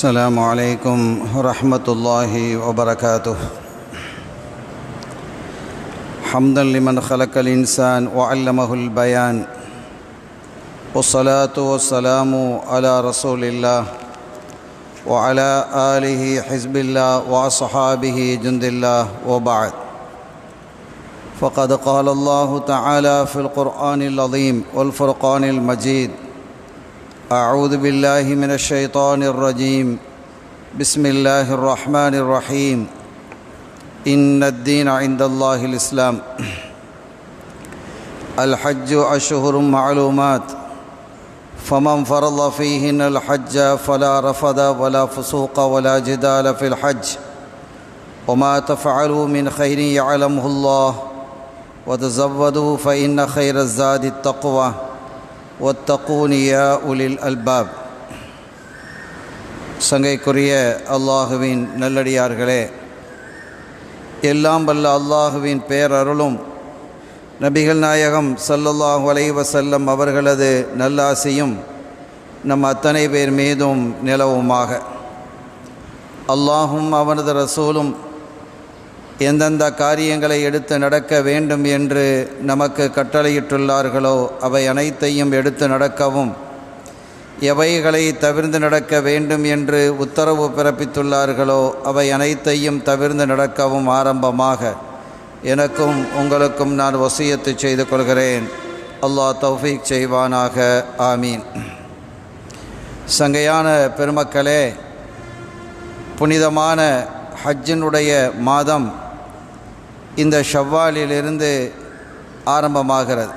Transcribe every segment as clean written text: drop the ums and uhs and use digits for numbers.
السلام عليكم ورحمة الله وبركاته. حمدا لمن خلق الإنسان وعلمه البيان، والصلاة والسلام على رسول الله وعلى آله حزب الله وأصحابه جند الله، وبعد. فقد قال الله تعالى في القرآن العظيم والفرقان المجيد: أعوذ بالله من الشيطان الرجيم، بسم الله الرحمن الرحيم، إن الدين عند الله الإسلام. الحج أشهر معلومات، فمن فرض فيهن الحج فلا رفث ولا فسوق ولا جدال في الحج، وما تفعلوا من خير يعلمه الله، وتزودوا فإن خير الزاد التقوى، واتقون يا أولي الألباب. சங்கைக்குரிய அல்லாஹுவின் நல்லடியார்களே, எல்லாம் வல்ல அல்லாஹுவின் பேரருளும் நபிகள் நாயகம் ஸல்லல்லாஹு அலைஹி வஸல்லம் அவர்களது நல்லாசியும் நம் அத்தனை பேர் மீதும் நிலவுமாக. அல்லாஹும் அவனது ரசூலும் எந்தெந்த காரியங்களை எடுத்து நடக்க வேண்டும் என்று நமக்கு கட்டளையிட்டுள்ளார்களோ அவை அனைத்தையும் எடுத்து நடக்கவும், எவைகளை தவிர்ந்து நடக்க வேண்டும் என்று உத்தரவு பிறப்பித்துள்ளார்களோ அவை அனைத்தையும் தவிர்ந்து நடக்கவும் ஆரம்பமாக எனக்கும் உங்களுக்கும் நான் வசியத்து செய்து கொள்கிறேன். அல்லாஹ் தௌஃபீக் செய்வானாக. ஆமீன். சங்கையான பெருமக்களே, புனிதமான ஹஜ்ஜினுடைய மாதம் இந்த ஷவ்வாலிலிருந்து ஆரம்பமாகிறது.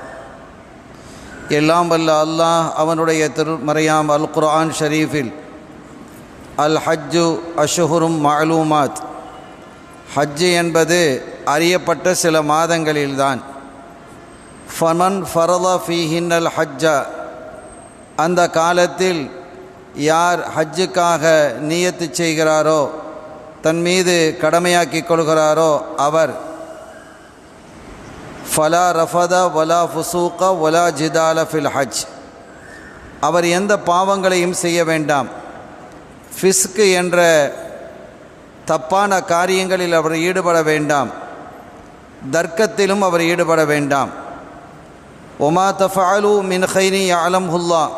எல்லாம் வல்ல அல்லாஹ் அவனுடைய திருமறையாம் அல் குர்ஆன் ஷரீஃபில் அல் ஹஜ்ஜு அஷ்ஹுரும் மஅலூமாத், ஹஜ்ஜு என்பது அறியப்பட்ட சில மாதங்களில்தான். ஃபமன் ஃபரத ஃபீஹின்னல் ஹஜ்ஜ, அந்த காலத்தில் யார் ஹஜ்ஜுக்காக நியத்து செய்கிறாரோ, தன் மீது கடமையாக்கி கொள்கிறாரோ அவர் ஃபலா ரஃபத வலா ஃபுசூக வலா ஜிதால ஃபில் ஹஜ், அவர் எந்த பாவங்களையும் செய்ய வேண்டாம். ஃபிஸ்கு என்ற தப்பான காரியங்களில் அவர் ஈடுபட வேண்டாம். தர்க்கத்திலும் அவர் ஈடுபட வேண்டாம். ஒமா தஃஅலு மின் கைரி யஅலம்ஹுல்லாஹ்,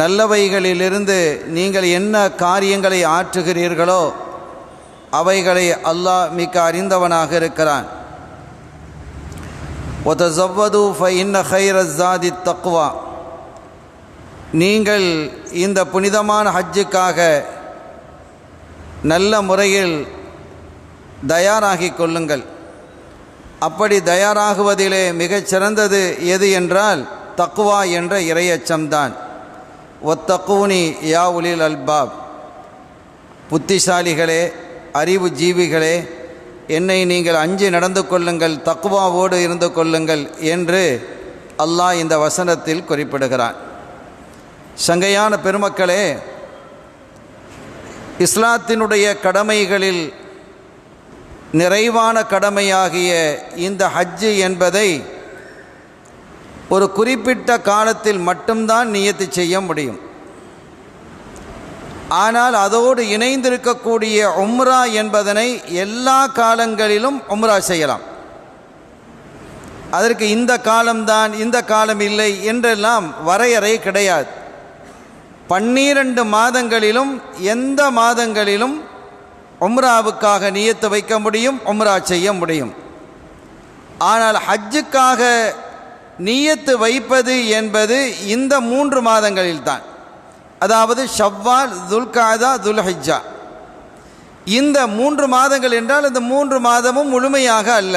நல்லவைகளிலிருந்து நீங்கள் என்ன காரியங்களை ஆற்றுகிறீர்களோ அவைகளை அல்லாஹ் மிக்க அறிந்தவனாக இருக்கிறான். வதஸவ்வது ஃபஇன்ன கைரஸ் ஸாதி தக்வா, நீங்கள் இந்த புனிதமான ஹஜ்ஜுக்காக நல்ல முறையில் தயாராகிக் கொள்ளுங்கள். அப்படி தயாராகுவதிலே மிகச் சிறந்தது எது என்றால் தக்வா என்ற இறையச்சம்தான். ஒத்தக்கூனி யா உலில் அல்பாப், புத்திசாலிகளே, அறிவு ஜீவிகளே, என்னை நீங்கள் அஞ்சி நடந்து கொள்ளுங்கள், தக்வாவோடு இருந்து கொள்ளுங்கள் என்று அல்லாஹ் இந்த வசனத்தில் குறிப்பிடுகிறான். சங்கையான பெருமக்களே, இஸ்லாத்தினுடைய கடமைகளில் நிறைவான கடமையாகிய இந்த ஹஜ்ஜு என்பதை ஒரு குறிப்பிட்ட காலத்தில் மட்டும்தான் நியத்து செய்ய முடியும். ஆனால் அதோடு இணைந்திருக்கக்கூடிய உம்ரா என்பதனை எல்லா காலங்களிலும் உம்ரா செய்யலாம். அதற்கு இந்த காலம்தான், இந்த காலம் இல்லை என்றெல்லாம் வரையறை கிடையாது. 12 மாதங்களிலும் எந்த மாதங்களிலும் உம்ராவுக்காக நியத்து வைக்க முடியும், உம்ரா செய்ய முடியும். ஆனால் ஹஜ்ஜுக்காக நியத்து வைப்பது என்பது இந்த 3 மாதங்களில்தான். அதாவது ஷவ்வால், துல்காதா, துல்ஹிஜ்ஜா, இந்த 3 மாதங்கள் என்றால் இந்த 3 மாதமும் முழுமையாக அல்ல.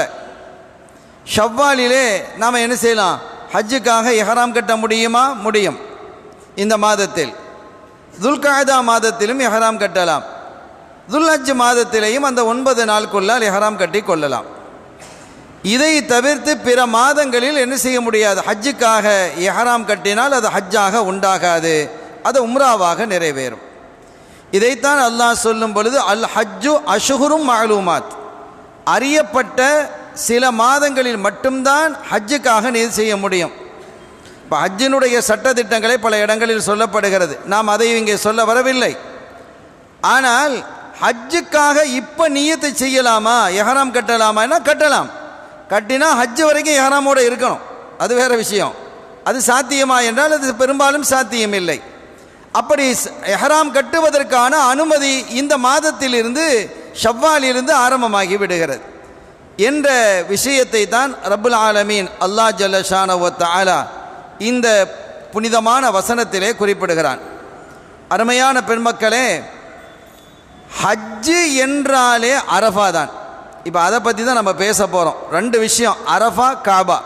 ஷவ்வாலிலே நாம் என்ன செய்யலாம்? ஹஜ்ஜுக்காக இஹ்ராம் கட்ட முடியுமா? முடியும். இந்த மாதத்தில் துல்காதா மாதத்திலும் இஹ்ராம் கட்டலாம். துல்ஹஜ் மாதத்திலேயும் அந்த 9 நாளுக்குள்ளால் இஹ்ராம் கட்டி கொள்ளலாம். இதை தவிர்த்து பிற மாதங்களில் என்ன செய்ய முடியாது. ஹஜ்ஜுக்காக இஹ்ராம் கட்டினால் அது ஹஜ்ஜாக உண்டாகாது, அது உம்ராவாக நிறைவேறும். இதைத்தான் அல்லாஹ் சொல்லும் பொழுது அல் ஹஜ்ஜு அஷ்ஹுரும் மஅலூமாத், அறியப்பட்ட சில மாதங்களில் மட்டும்தான் ஹஜ்ஜுக்காக நியத் செய்ய முடியும். இப்போ ஹஜ்ஜினுடைய சட்டத்திட்டங்களை பல இடங்களில் சொல்லப்படுகிறது. நாம் அதை இங்கே சொல்ல வரவில்லை. ஆனால் ஹஜ்ஜுக்காக இப்போ நியத்து செய்யலாமா, எஹராம் கட்டலாமான்னா கட்டலாம். கட்டினா ஹஜ்ஜு வரைக்கும் எஹராமோடு இருக்கணும், அது வேறு விஷயம். அது சாத்தியமா என்றால் அது பெரும்பாலும் சாத்தியம் இல்லை. அப்படி எஹராம் கட்டுவதற்கான அனுமதி இந்த மாதத்திலிருந்து ஷவ்வாலிலிருந்து ஆரம்பமாகி விடுகிறது என்ற விஷயத்தை தான் ரப்புல் ஆலமீன் அல்லாஹ் ஜல்ல ஷானஹு வ தஆலா இந்த புனிதமான வசனத்திலே குறிப்பிடுகிறான். அருமையான பெண்மக்களே, ஹஜ்ஜு என்றாலே அரஃபா தான். இப்போ அதை பற்றி தான் நம்ம பேச போகிறோம். ரெண்டு விஷயம், அரஃபா காபா.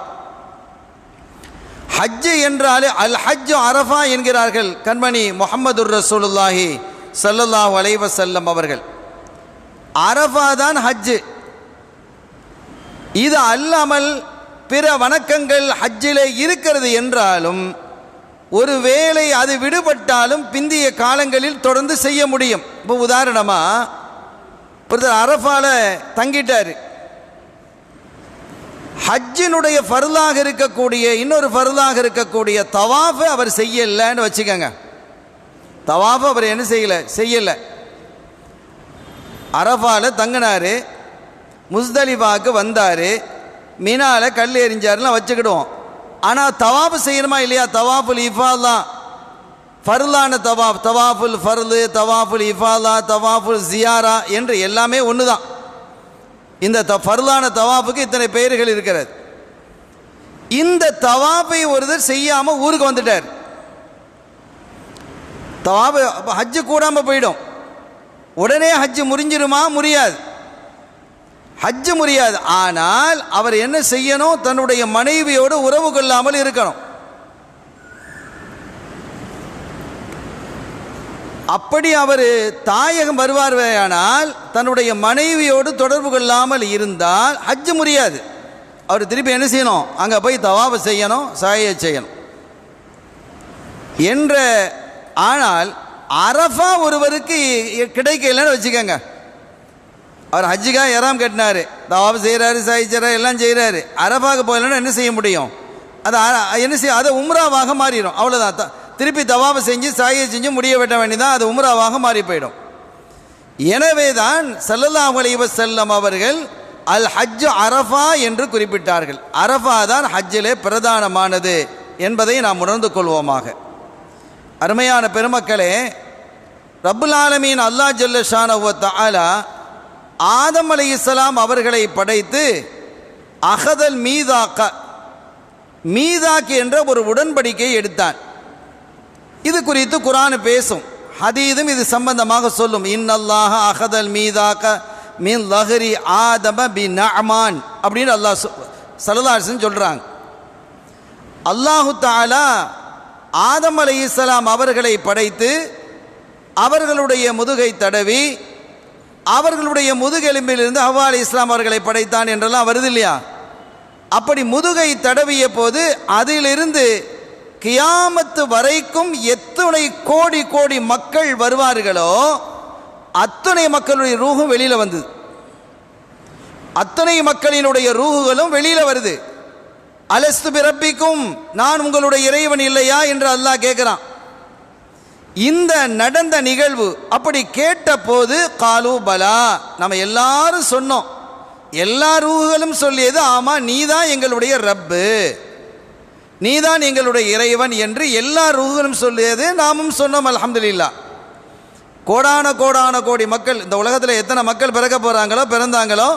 ஹஜ்ஜு என்றாலே அல் ஹஜ்ஜு அரஃபா என்கிறார்கள் கண்மணி முஹம்மதுர் ரசூலுல்லாஹி ஸல்லல்லாஹு அலைஹி வஸல்லம் அவர்கள். அரஃபா தான் ஹஜ்ஜு. இது அல்லாமல் பிற வணக்கங்கள் ஹஜ்ஜிலே இருக்கிறது என்றாலும் ஒருவேளை அது விடுபட்டாலும் பிந்திய காலங்களில் தொடர்ந்து செய்ய முடியும். இப்போ உதாரணமாக ஒருத்தர் அரஃபால தங்கிட்டார், ஹஜ்ஜினுடைய ஃபர்லாக இருக்கக்கூடிய இன்னொரு ஃபர்லாக இருக்கக்கூடிய தவாஃபை அவர் செய்யலைன்னு வச்சுக்கோங்க. தவாஃபை அவர் என்ன செய்யலை. அரஃபால தங்கினார், முஸ்தலிஃபாவுக்கு வந்தார், மினால கல் எறிஞ்சாருலாம் வச்சுக்கிடுவோம். ஆனால் தவாஃபு செய்யணுமா இல்லையா? தவாஃபுல் இஃபாலா ஃபர்லான தவாஃப், தவாஃபுல் ஃபர்லு, தவாஃபுல் இஃபாலா, தவாஃபுல் ஜியாரா என்று எல்லாமே ஒன்று தான். இந்த ஃபர்லான தவாஃபுக்கு இத்தனை பெயர்கள் இருக்கிறது. இந்த தவாஃபை ஒருத்தர் செய்யாமல் ஊருக்கு வந்துட்டார். தவாஃபு ஹஜ்ஜு கூடாமல் போயிடும். உடனே ஹஜ்ஜு முறிஞ்சிருமா? முடியாது, ஹஜ்ஜு முடியாது. ஆனால் அவர் என்ன செய்யணும்? தன்னுடைய மனைவியோடு உறவு கொள்ளாமல் இருக்கணும். அப்படி அவர் தாயகம் வருவார்வேயானால் தன்னுடைய மனைவியோடு தொடர்பு கொள்ளாமல் இருந்தால் ஹஜ்ஜு முடியாது. அவர் திருப்பி என்ன செய்யணும்? அங்கே போய் தவாஃப் செய்யணும், சாயை செய்யணும் என்ற. ஆனால் அரஃபா ஒருவருக்கு கிடைக்கலன்னு வச்சுக்கோங்க. அவர் ஹஜ்ஜுக்காக எஹ்ராம் கட்டினார், தவாஃப் செய்கிறாரு, சாய் செய்கிறாரு, எல்லாம் செய்கிறாரு. அரஃபாவுக்கு போகலன்னா என்ன செய்ய முடியும்? அது என்ன செய்ய? அதை உம்ராவாக மாறிடும், அவ்வளோதான். திருப்பி தவாஃப் செஞ்சு சாயை செஞ்சு முடிய வெட்ட வேண்டியதான், அது உம்ராவாக மாறி போயிடும். எனவே தான் ஸல்லல்லாஹு அலைஹி வஸல்லம் அவர்கள் அல் ஹஜ்ஜு அரஃபா என்று குறிப்பிட்டார்கள். அரஃபா தான் ஹஜ்ஜிலே பிரதானமானது என்பதை நாம் உணர்ந்து கொள்வோமாக. அருமையான பெருமக்களே, ரப்புல் ஆலமீன் அல்லாஹ் ஜல்ல ஷானஹு வ தஆலா ஆதம் அலைஹிஸ்ஸலாம் அவர்களை படைத்து அகதல் மீதாக் என்ற ஒரு உடன்படிக்கை எடுத்தான். இது குறித்து குர்ஆன் பேசும், ஹதீதும் இது சம்பந்தமாக சொல்லும். இன்னல்லாஹ அகதல் மீதாக்க மின் லஹரி ஆதம பி நஅமான் அப்படின்னு அல்லாஹ் ஸல்லல்லாஹு அலைஹி வஸல்லம் சொல்கிறாங்க. அல்லாஹு தஆலா ஆதம் அலைஹிஸ்ஸலாம் அவர்களை படைத்து அவர்களுடைய முதுகை தடவி அவர்களுடைய முதுகெலும்பிலிருந்து ஹவ்வா அலைஹிஸ்ஸலாம் அவர்களை படைத்தான் என்றெல்லாம் வருது இல்லையா? அப்படி முதுகை தடவிய போது அதிலிருந்து கியாமத்து வரைக்கும் எத்தனை கோடி கோடி மக்கள் வருவார்களோ அத்தனை மக்களுடைய ரூஹும் வெளியில் வந்தது. அத்தனை மக்களினுடைய ரூஹுகளும் வெளியில் வருது. அலஸ்து பிரப்பிக்கும், நான் உங்களுடைய இறைவன் இல்லையா என்று அல்லாஹ் கேட்குறான். இந்த நடந்த நிகழ்வு அப்படி கேட்ட போது காலு பலா, நம்ம எல்லாரும் சொன்னோம், எல்லா ரூஹுகளும் சொல்லியது ஆமாம் நீதான் எங்களுடைய ரப்பு, நீதான் எங்களுடைய இறைவன் என்று எல்லா ரூஹுகளும் சொல்லியது நாமும் சொன்னோம். அல்ஹம்துலில்லாஹ். கோடான கோடான கோடி மக்கள் இந்த உலகத்தில் எத்தனை மக்கள் பிறக்க போகிறாங்களோ பிறந்தாங்களோ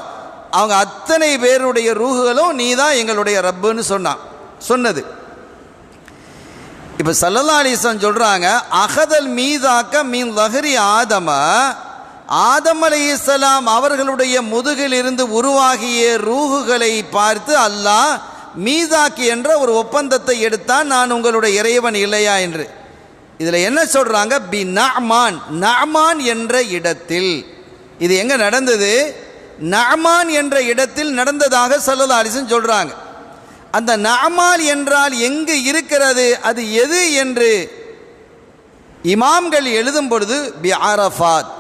அவங்க அத்தனை பேருடைய ரூஹுகளும் நீதான் எங்களுடைய ரப்புன்னு சொன்னது. இப்போ ஸல்லல்லாஹு அலைஹி வஸல்லம் சொல்கிறாங்க, அகதல் மீதாக்க மீன் லஹரி ஆதம, ஆதம் அலைஹிஸ்ஸலாம் அவர்களுடைய முதுகிலிருந்து உருவாகிய ரூஹுகளை பார்த்து அல்லாஹ் மீதாக்கி என்ற ஒரு ஒப்பந்தத்தை எடுத்தான், நான் உங்களுடைய இறைவன் இல்லையா என்று. இதில் என்ன சொல்கிறாங்க? பி நஅமான், நஅமான் என்ற இடத்தில். இது எங்கே நடந்தது? நஅமான் என்ற இடத்தில் நடந்ததாக ஸல்லல்லாஹு அலைஹி வஸல்லம் சொல்கிறாங்க. அந்த நஅமான் என்றால் எங்கு இருக்கிறது, அது எது என்று இமாம்கள் எழுதும் பொழுது பி அரஃபாத்,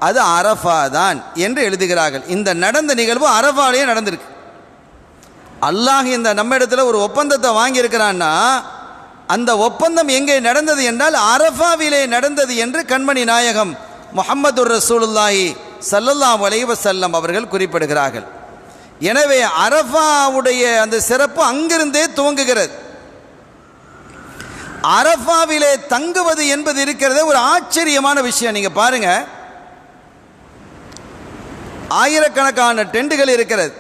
அது அரஃபா தான் என்று எழுதுகிறார்கள். இந்த நடந்த நிகழ்வு அரஃபாலேயே நடந்திருக்கு. அல்லாஹ் இந்த நம்ம இடத்துல ஒரு ஒப்பந்தத்தை வாங்கியிருக்கிறான்னா அந்த ஒப்பந்தம் எங்கே நடந்தது என்றால் அரஃபாவிலே நடந்தது என்று கண்மணி நாயகம் முஹம்மதுர் ரசூலுல்லாஹி ஸல்லல்லாஹு அலைஹி வஸல்லம் அவர்கள் குறிப்பிடுகிறார்கள். எனவே அரஃபாவுடைய அந்த சிறப்பு அங்கிருந்தே துவங்குகிறது. அரஃபாவிலே தங்குவது என்பது இருக்கிறது ஒரு ஆச்சரியமான விஷயம். நீங்க பாருங்க, ஆயிரக்கணக்கான டெண்டுகள் இருக்கிறது.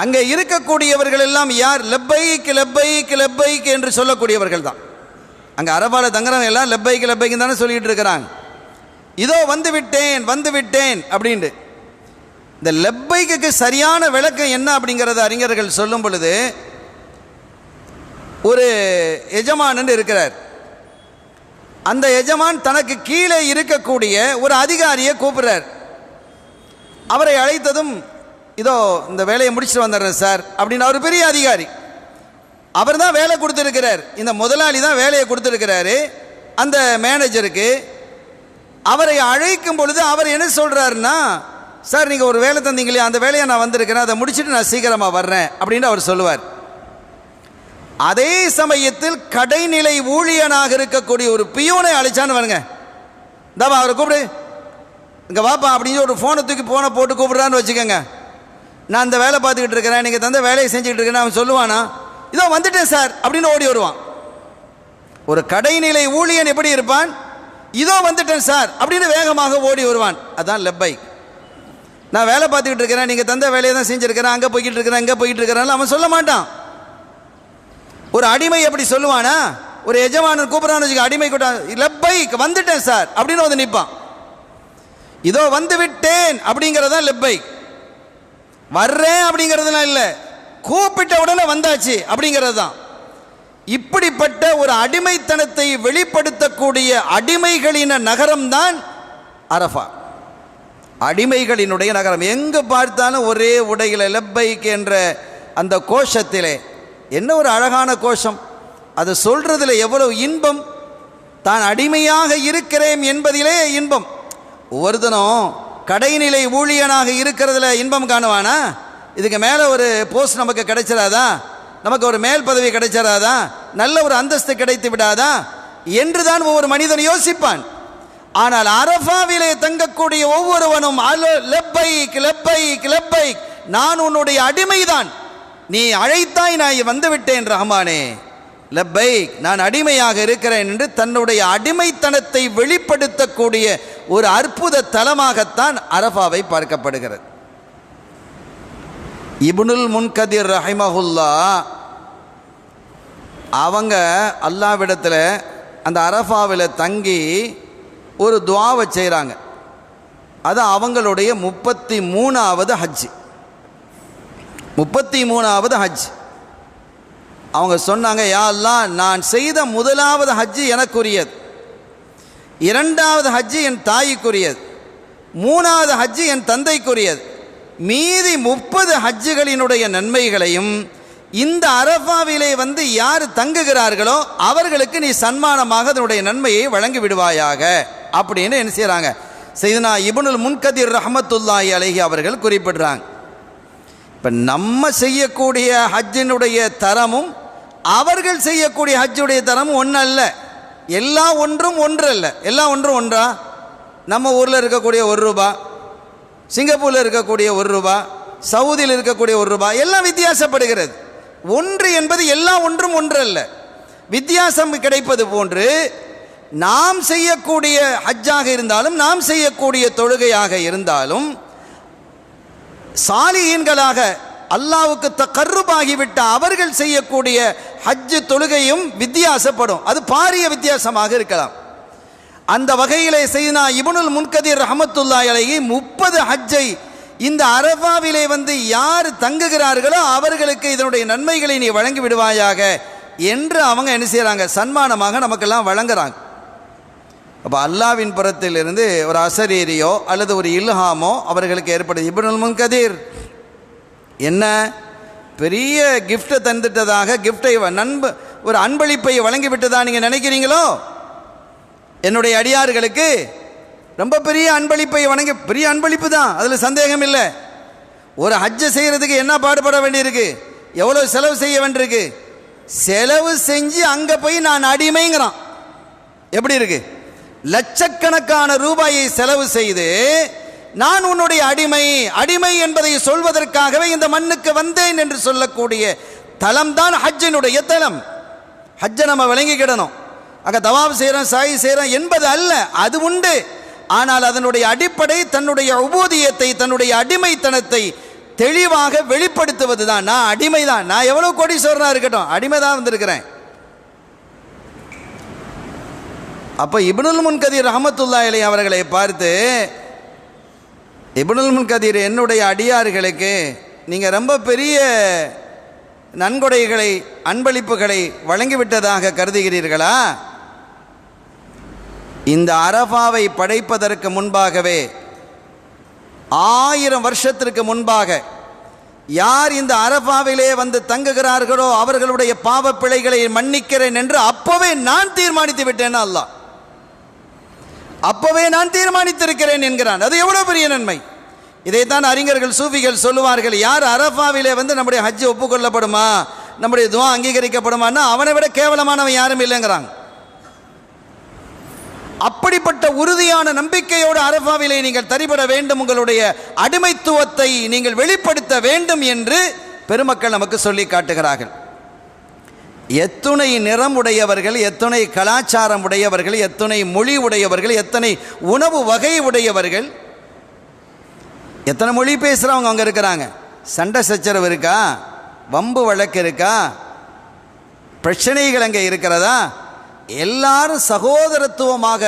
அங்கே இருக்கக்கூடியவர்கள் எல்லாம் யார்? லப்பைக் லப்பைக் லப்பைக் என்று சொல்லக்கூடியவர்கள் தான். அங்கே அரபாவில் தங்குறவங்க எல்லாம் லப்பைக் லப்பைக்கு தானே சொல்லிட்டு இருக்கிறாங்க. இதோ வந்து விட்டேன் வந்து விட்டேன் அப்படின்ட்டு. இந்த லப்பைக்கு சரியான விளக்கம் என்ன அப்படிங்கிறத அறிஞர்கள் சொல்லும் பொழுது, ஒரு எஜமான் இருக்கிறார். அந்த எஜமான் தனக்கு கீழே இருக்கக்கூடிய ஒரு அதிகாரியை கூப்பிடுறார். அவரை அழைத்ததும், இதோ இந்த வேலையை முடிச்சுட்டு வந்துடுறேன் சார் அப்படின்னு. அவர் பெரிய அதிகாரி, அவர் தான் வேலை கொடுத்துருக்கிறார். இந்த முதலாளி தான் வேலையை கொடுத்துருக்கிறாரு அந்த மேனேஜருக்கு. அவரை அழைக்கும் பொழுது அவர் என்ன சொல்கிறாருன்னா, சார் நீங்கள் ஒரு வேலை தந்தீங்களே, அந்த வேலையை நான் வந்திருக்கிறேன், அதை முடிச்சுட்டு நான் சீக்கிரமாக வர்றேன் அப்படின்னு அவர் சொல்லுவார். அதே சமயத்தில் கடைநிலை ஊழியனாக இருக்கக்கூடிய ஒரு பியூனை அழைச்சான்னு வருங்க, தாபா அவரை கூப்பிடு, இங்கே வாப்பா அப்படின்னு ஒரு ஃபோனை தூக்கி ஃபோனை போட்டு கூப்பிடுறான்னு வச்சுக்கோங்க. நான் அந்த வேலை பார்த்துக்கிட்டு இருக்கிறேன், நீங்கள் தந்த வேலையை செஞ்சுக்கிட்டு இருக்கேன்னு அவன் சொல்லுவானா, இதோ வந்துட்டேன் சார் அப்படின்னு ஓடி வருவான். ஒரு கடைநிலை ஊழியன் எப்படி இருப்பான்? இதோ வந்துட்டேன் சார் அப்படின்னு வேகமாக ஓடி வருவான். அதான் லப்பை. நான் வேலை பார்த்துக்கிட்டு இருக்கிறேன், நீங்கள் தந்த வேலையை தான் செஞ்சுருக்கிறேன், அங்கே போய்கிட்டு இருக்கிறேன் இங்கே போய்கிட்டு இருக்கிறேன் அவன் சொல்ல மாட்டான். ஒரு அடிமை எப்படி சொல்லுவானா? ஒரு எஜமானன் கூப்பிட்றான்னு வச்சுக்க, அடிமை கூட்ட லப்பை வந்துட்டேன் சார் அப்படின்னு வந்து நிற்பான். இதோ வந்து விட்டேன் அப்படிங்கிறதான் லப்பை. வர்றேன் அப்படிங்கிறதுலாம் இல்லை, கூப்பிட்ட உடனே வந்தாச்சு அப்படிங்கிறது தான். இப்படிப்பட்ட ஒரு அடிமைத்தனத்தை வெளிப்படுத்தக்கூடிய அடிமைகளின் நகரம்தான் அரஃபா. அடிமைகளினுடைய நகரம். எங்கு பார்த்தாலும் ஒரே உடையில் லப்பைக் என்ற அந்த கோஷத்திலே என்ன ஒரு அழகான கோஷம்! அதை சொல்றதில் எவ்வளவு இன்பம்! தான் அடிமையாக இருக்கிறேன் என்பதிலே இன்பம். ஒவ்வொருத்தனும் கடைநிலை ஊழியனாக இருக்கிறதுல இன்பம் காணுவானா? இதுக்கு மேலே ஒரு போஸ்ட் நமக்கு கிடைச்சிடாதா, நமக்கு ஒரு மேல் பதவி கிடைச்சிடாதா, நல்ல ஒரு அந்தஸ்து கிடைத்து விடாதா என்று தான் ஒவ்வொரு மனிதன் யோசிப்பான். ஆனால் அரஃபாவிலே தங்கக்கூடிய ஒவ்வொருவனும் லப்பைக் லப்பைக் லப்பைக், நான் உன்னுடைய அடிமைதான், நீ அழைத்தாய் நான் வந்துவிட்டேன் ரஹ்மானே, லப்பைக் நான் அடிமையாக இருக்கிறேன் என்று தன்னுடைய அடிமைத்தனத்தை வெளிப்படுத்தக்கூடிய ஒரு அற்புத தலமாகத்தான் அரஃபாவை பார்க்கப்படுகிறது. இப்னுல் முன்கதிர் ரஹிமஹுல்லா அவங்க அல்லாஹ்விடத்தில் அந்த அரஃபாவில் தங்கி ஒரு துஆவை செய்கிறாங்க. அது அவங்களுடைய 33வது ஹஜ். 33வது ஹஜ். அவங்க சொன்னாங்க, யா அல்லாஹ், நான் செய்த முதலாவது ஹஜ் எனக்குரியது, இரண்டாவது ஹஜ் என் தாய்க்குரியது, மூணாவது ஹஜ் என் தந்தைக்குரியது, மீதி 30 ஹஜ்ஜுகளினுடைய நன்மைகளையும் இந்த அரஃபாவிலே வந்து யார் தங்குகிறார்களோ அவர்களுக்கு நீ சன்மானமாக அதனுடைய நன்மையை வழங்கி விடுவாயாக அப்படின்னு என்ன செய்கிறாங்க, சையதுனா இப்னுல் முன்கதிர் ரஹ்மத்துல்லாஹி அலைஹி அவர்கள் குறிப்பிடுறாங்க. இப்போ நம்ம செய்யக்கூடிய ஹஜ்ஜினுடைய தரமும் அவர்கள் செய்யக்கூடிய ஹஜ்ஜுடைய தரமும் ஒன்று அல்ல. எல்லா ஒன்றும் ஒன்று அல்ல. எல்லா ஒன்றும் ஒன்றா? நம்ம ஊரில் இருக்கக்கூடிய ₹1, சிங்கப்பூரில் இருக்கக்கூடிய ₹1, சவுதியில் இருக்கக்கூடிய ₹1 எல்லாம் வித்தியாசப்படுகிறது. ஒன்று என்பது எல்லா ஒன்றும் ஒன்று அல்ல. வித்தியாசம் கிடைப்பது போன்று நாம் செய்யக்கூடிய ஹஜ்ஜாக இருந்தாலும் நாம் செய்யக்கூடிய தொழுகையாக இருந்தாலும் சாலிஹீன்களாக அல்லாஹ்வுக்கு தகர்ருபாகிவிட்ட அவர்கள் செய்யக்கூடிய ஹஜ்ஜு தொழுகையும் வித்தியாசப்படும். அது பாரிய வித்தியாசமாக இருக்கலாம். அந்த வகையிலே சையதுனா இப்னுல் முன்கதிர் ரஹ்மத்துல்லாஹி அலைஹி 30 ஹஜ்ஜை இந்த அரஃபாவிலே வந்து யார் தங்குகிறார்களோ அவர்களுக்கு இதனுடைய நன்மைகளை நீ வழங்கி விடுவாயாக என்று அவங்க என்ன செய்கிறாங்க, சன்மானமாக நமக்கெல்லாம் வழங்குறாங்க. அப்போ அல்லாவின் புறத்திலிருந்து ஒரு அசரீரியோ அல்லது ஒரு இல்ஹாமோ அவர்களுக்கு ஏற்படுது. இப்னுல் முன்கதிர் என்ன பெரிய கிஃப்ட்டை தந்துட்டதாக, கிஃப்டை ஒரு அன்பளிப்பை வழங்கிவிட்டதா நீங்கள் நினைக்கிறீங்களோ? என்னுடைய அடியார்களுக்கு ரொம்ப பெரிய அன்பளிப்பை வழங்கி, பெரிய அன்பளிப்பு தான், அதில் சந்தேகம் இல்லை. ஒரு ஹஜ்ஜை செய்கிறதுக்கு என்ன பாடுபட வேண்டியிருக்கு, எவ்வளோ செலவு செய்ய வேண்டியிருக்கு. செலவு செஞ்சு அங்கே போய் நான் அடிமைங்கிறான். எப்படி இருக்கு? லட்சக்கணக்கான ரூபாயை செலவு செய்து நான் உன்னுடைய அடிமை, அடிமை என்பதை சொல்வதற்காகவே இந்த மண்ணுக்கு வந்தேன் என்று சொல்லக்கூடிய தலம் தான் ஹஜ்ஜினுடைய தலம். ஹஜ்ஜை நம்ம விளங்கிக்கிடணும். அங்கே தவாப் செய்கிறோம், சாய் செய்கிறோம் என்பது அல்ல, அது உண்டு. ஆனால் அதனுடைய அடிப்படை தன்னுடைய உபூதியத்தை, தன்னுடைய அடிமைத்தனத்தை தெளிவாக வெளிப்படுத்துவது தான். நான் அடிமை தான், நான் எவ்வளோ கோடீஸ்வரனாக இருக்கட்டும், அடிமை தான் வந்திருக்கிறேன். அப்போ இப்னுல் முன்கதீர் ரஹ்மத்துல்லாஹி அலைஹி அவர்களை பார்த்து, இப்னுல் முன்கதீர், என்னுடைய அடியார்களுக்கு நீங்கள் ரொம்ப பெரிய நன்கொடைகளை, அன்பளிப்புகளை வழங்கிவிட்டதாக கருதுகிறீர்களா? இந்த அரஃபாவை படைப்பதற்கு முன்பாகவே 1000 வருஷத்திற்கு முன்பாக யார் இந்த அரஃபாவிலே வந்து தங்குகிறார்களோ அவர்களுடைய பாவ பிழைகளை மன்னிக்கிறேன் என்று அப்பவே நான் தீர்மானித்து விட்டேன். அல்லாஹ் அப்பவே நான் தீர்மானித்திருக்கிறேன் என்கிறான். அது எவ்வளவு பெரிய நன்மை! இதைத்தான் அறிஞர்கள், சூஃபிகள் சொல்லுவார்கள், யார் அரஃபாவிலே வந்து நம்முடைய ஹஜ் ஒப்புக்கொள்ளப்படுமா, நம்முடைய துஆ அங்கீகரிக்கப்படுமான்னா அவனை விட கேவலமானவன் யாரும் இல்லைங்கிறாங்க. அப்படிப்பட்ட உறுதியான நம்பிக்கையோடு அரஃபாவிலே நீங்கள் தரிபட வேண்டும், உங்களுடைய அடிமைத்துவத்தை நீங்கள் வெளிப்படுத்த வேண்டும் என்று பெருமக்கள் நமக்கு சொல்லி காட்டுகிறார்கள். எத்துணை நிறம் உடையவர்கள், எத்துணை கலாச்சாரம் உடையவர்கள், எத்துணை மொழி உடையவர்கள், எத்தனை உணவு வகை உடையவர்கள், எத்தனை மொழி பேசுகிறவங்க அங்கே இருக்கிறாங்க. சண்டை சச்சரவு இருக்கா? வம்பு வழக்கு இருக்கா? பிரச்சனைகள் அங்கே இருக்கிறதா? எல்லாரும் சகோதரத்துவமாக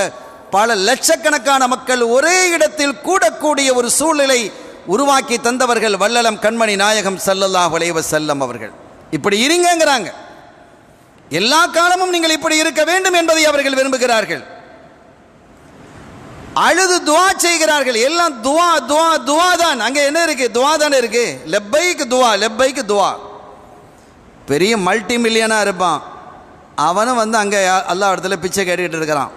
பல லட்சக்கணக்கான மக்கள் ஒரே இடத்தில் கூடக்கூடிய ஒரு சூழ்நிலை உருவாக்கி தந்தவர்கள் வல்லலம் கண்மணி நாயகம் ஸல்லல்லாஹு அலைஹி வஸல்லம் அவர்கள். இப்படி இருங்கிறாங்க. எல்லா காலமும் நீங்கள் இப்படி இருக்க வேண்டும் என்பதை அவர்கள் விரும்புகிறார்கள். அழுது துஆ செய்கிறார்கள். எல்லாம் துஆ துஆ துஆ தான். அங்கே என்ன இருக்கு? துஆ தானே இருக்கு. லப்பைக் துஆ, லப்பைக் துஆ. பெரிய மல்டி மில்லியனாக இருப்பான், அவனும் வந்து அங்கே அல்லாஹ் இடத்துல பிச்சை கேட்டுக்கிட்டு இருக்கிறான்.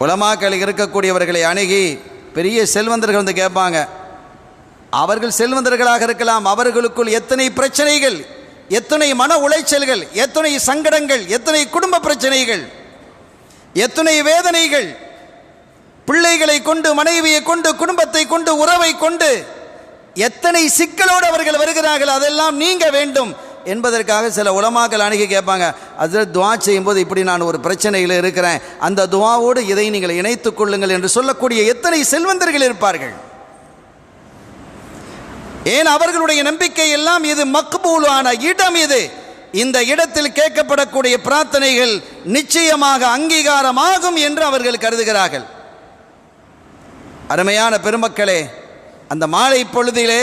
உலமாக்கள் இருக்கக்கூடியவர்களை அணுகி பெரிய செல்வந்தர்கள் வந்து கேட்பாங்க. அவர்கள் செல்வந்தர்களாக இருக்கலாம், அவர்களுக்குள் எத்தனை பிரச்சனைகள், எத்தனை மன உளைச்சல்கள், எத்தனை சங்கடங்கள், எத்தனை குடும்ப பிரச்சனைகள், எத்தனை வேதனைகள், பிள்ளைகளை கொண்டு, மனைவியை கொண்டு, குடும்பத்தை கொண்டு, உறவை கொண்டு எத்தனை சிக்கலோடு அவர்கள் வருகிறார்கள். அதெல்லாம் நீங்க வேண்டும் என்பதற்காக சில உலமாக்கள் அணுகி கேட்பாங்க, அதில் துஆ செய்யும்போது இப்படி நான் ஒரு பிரச்சனையில் இருக்கிறேன், அந்த துஆவோடு இதை நீங்கள் இணைத்துக் கொள்ளுங்கள் என்று சொல்லக்கூடிய எத்தனை செல்வந்தர்கள் இருப்பார்கள். ஏன் அவர்களுடைய நம்பிக்கை எல்லாம் இது மக்பூலான இடம், இது இந்த இடத்தில் கேட்கப்படக்கூடிய பிரார்த்தனைகள் நிச்சயமாக அங்கீகாரமாகும் என்று அவர்கள் கருதுகிறார்கள். அருமையான பெருமக்களே, அந்த மாலை பொழுதிலே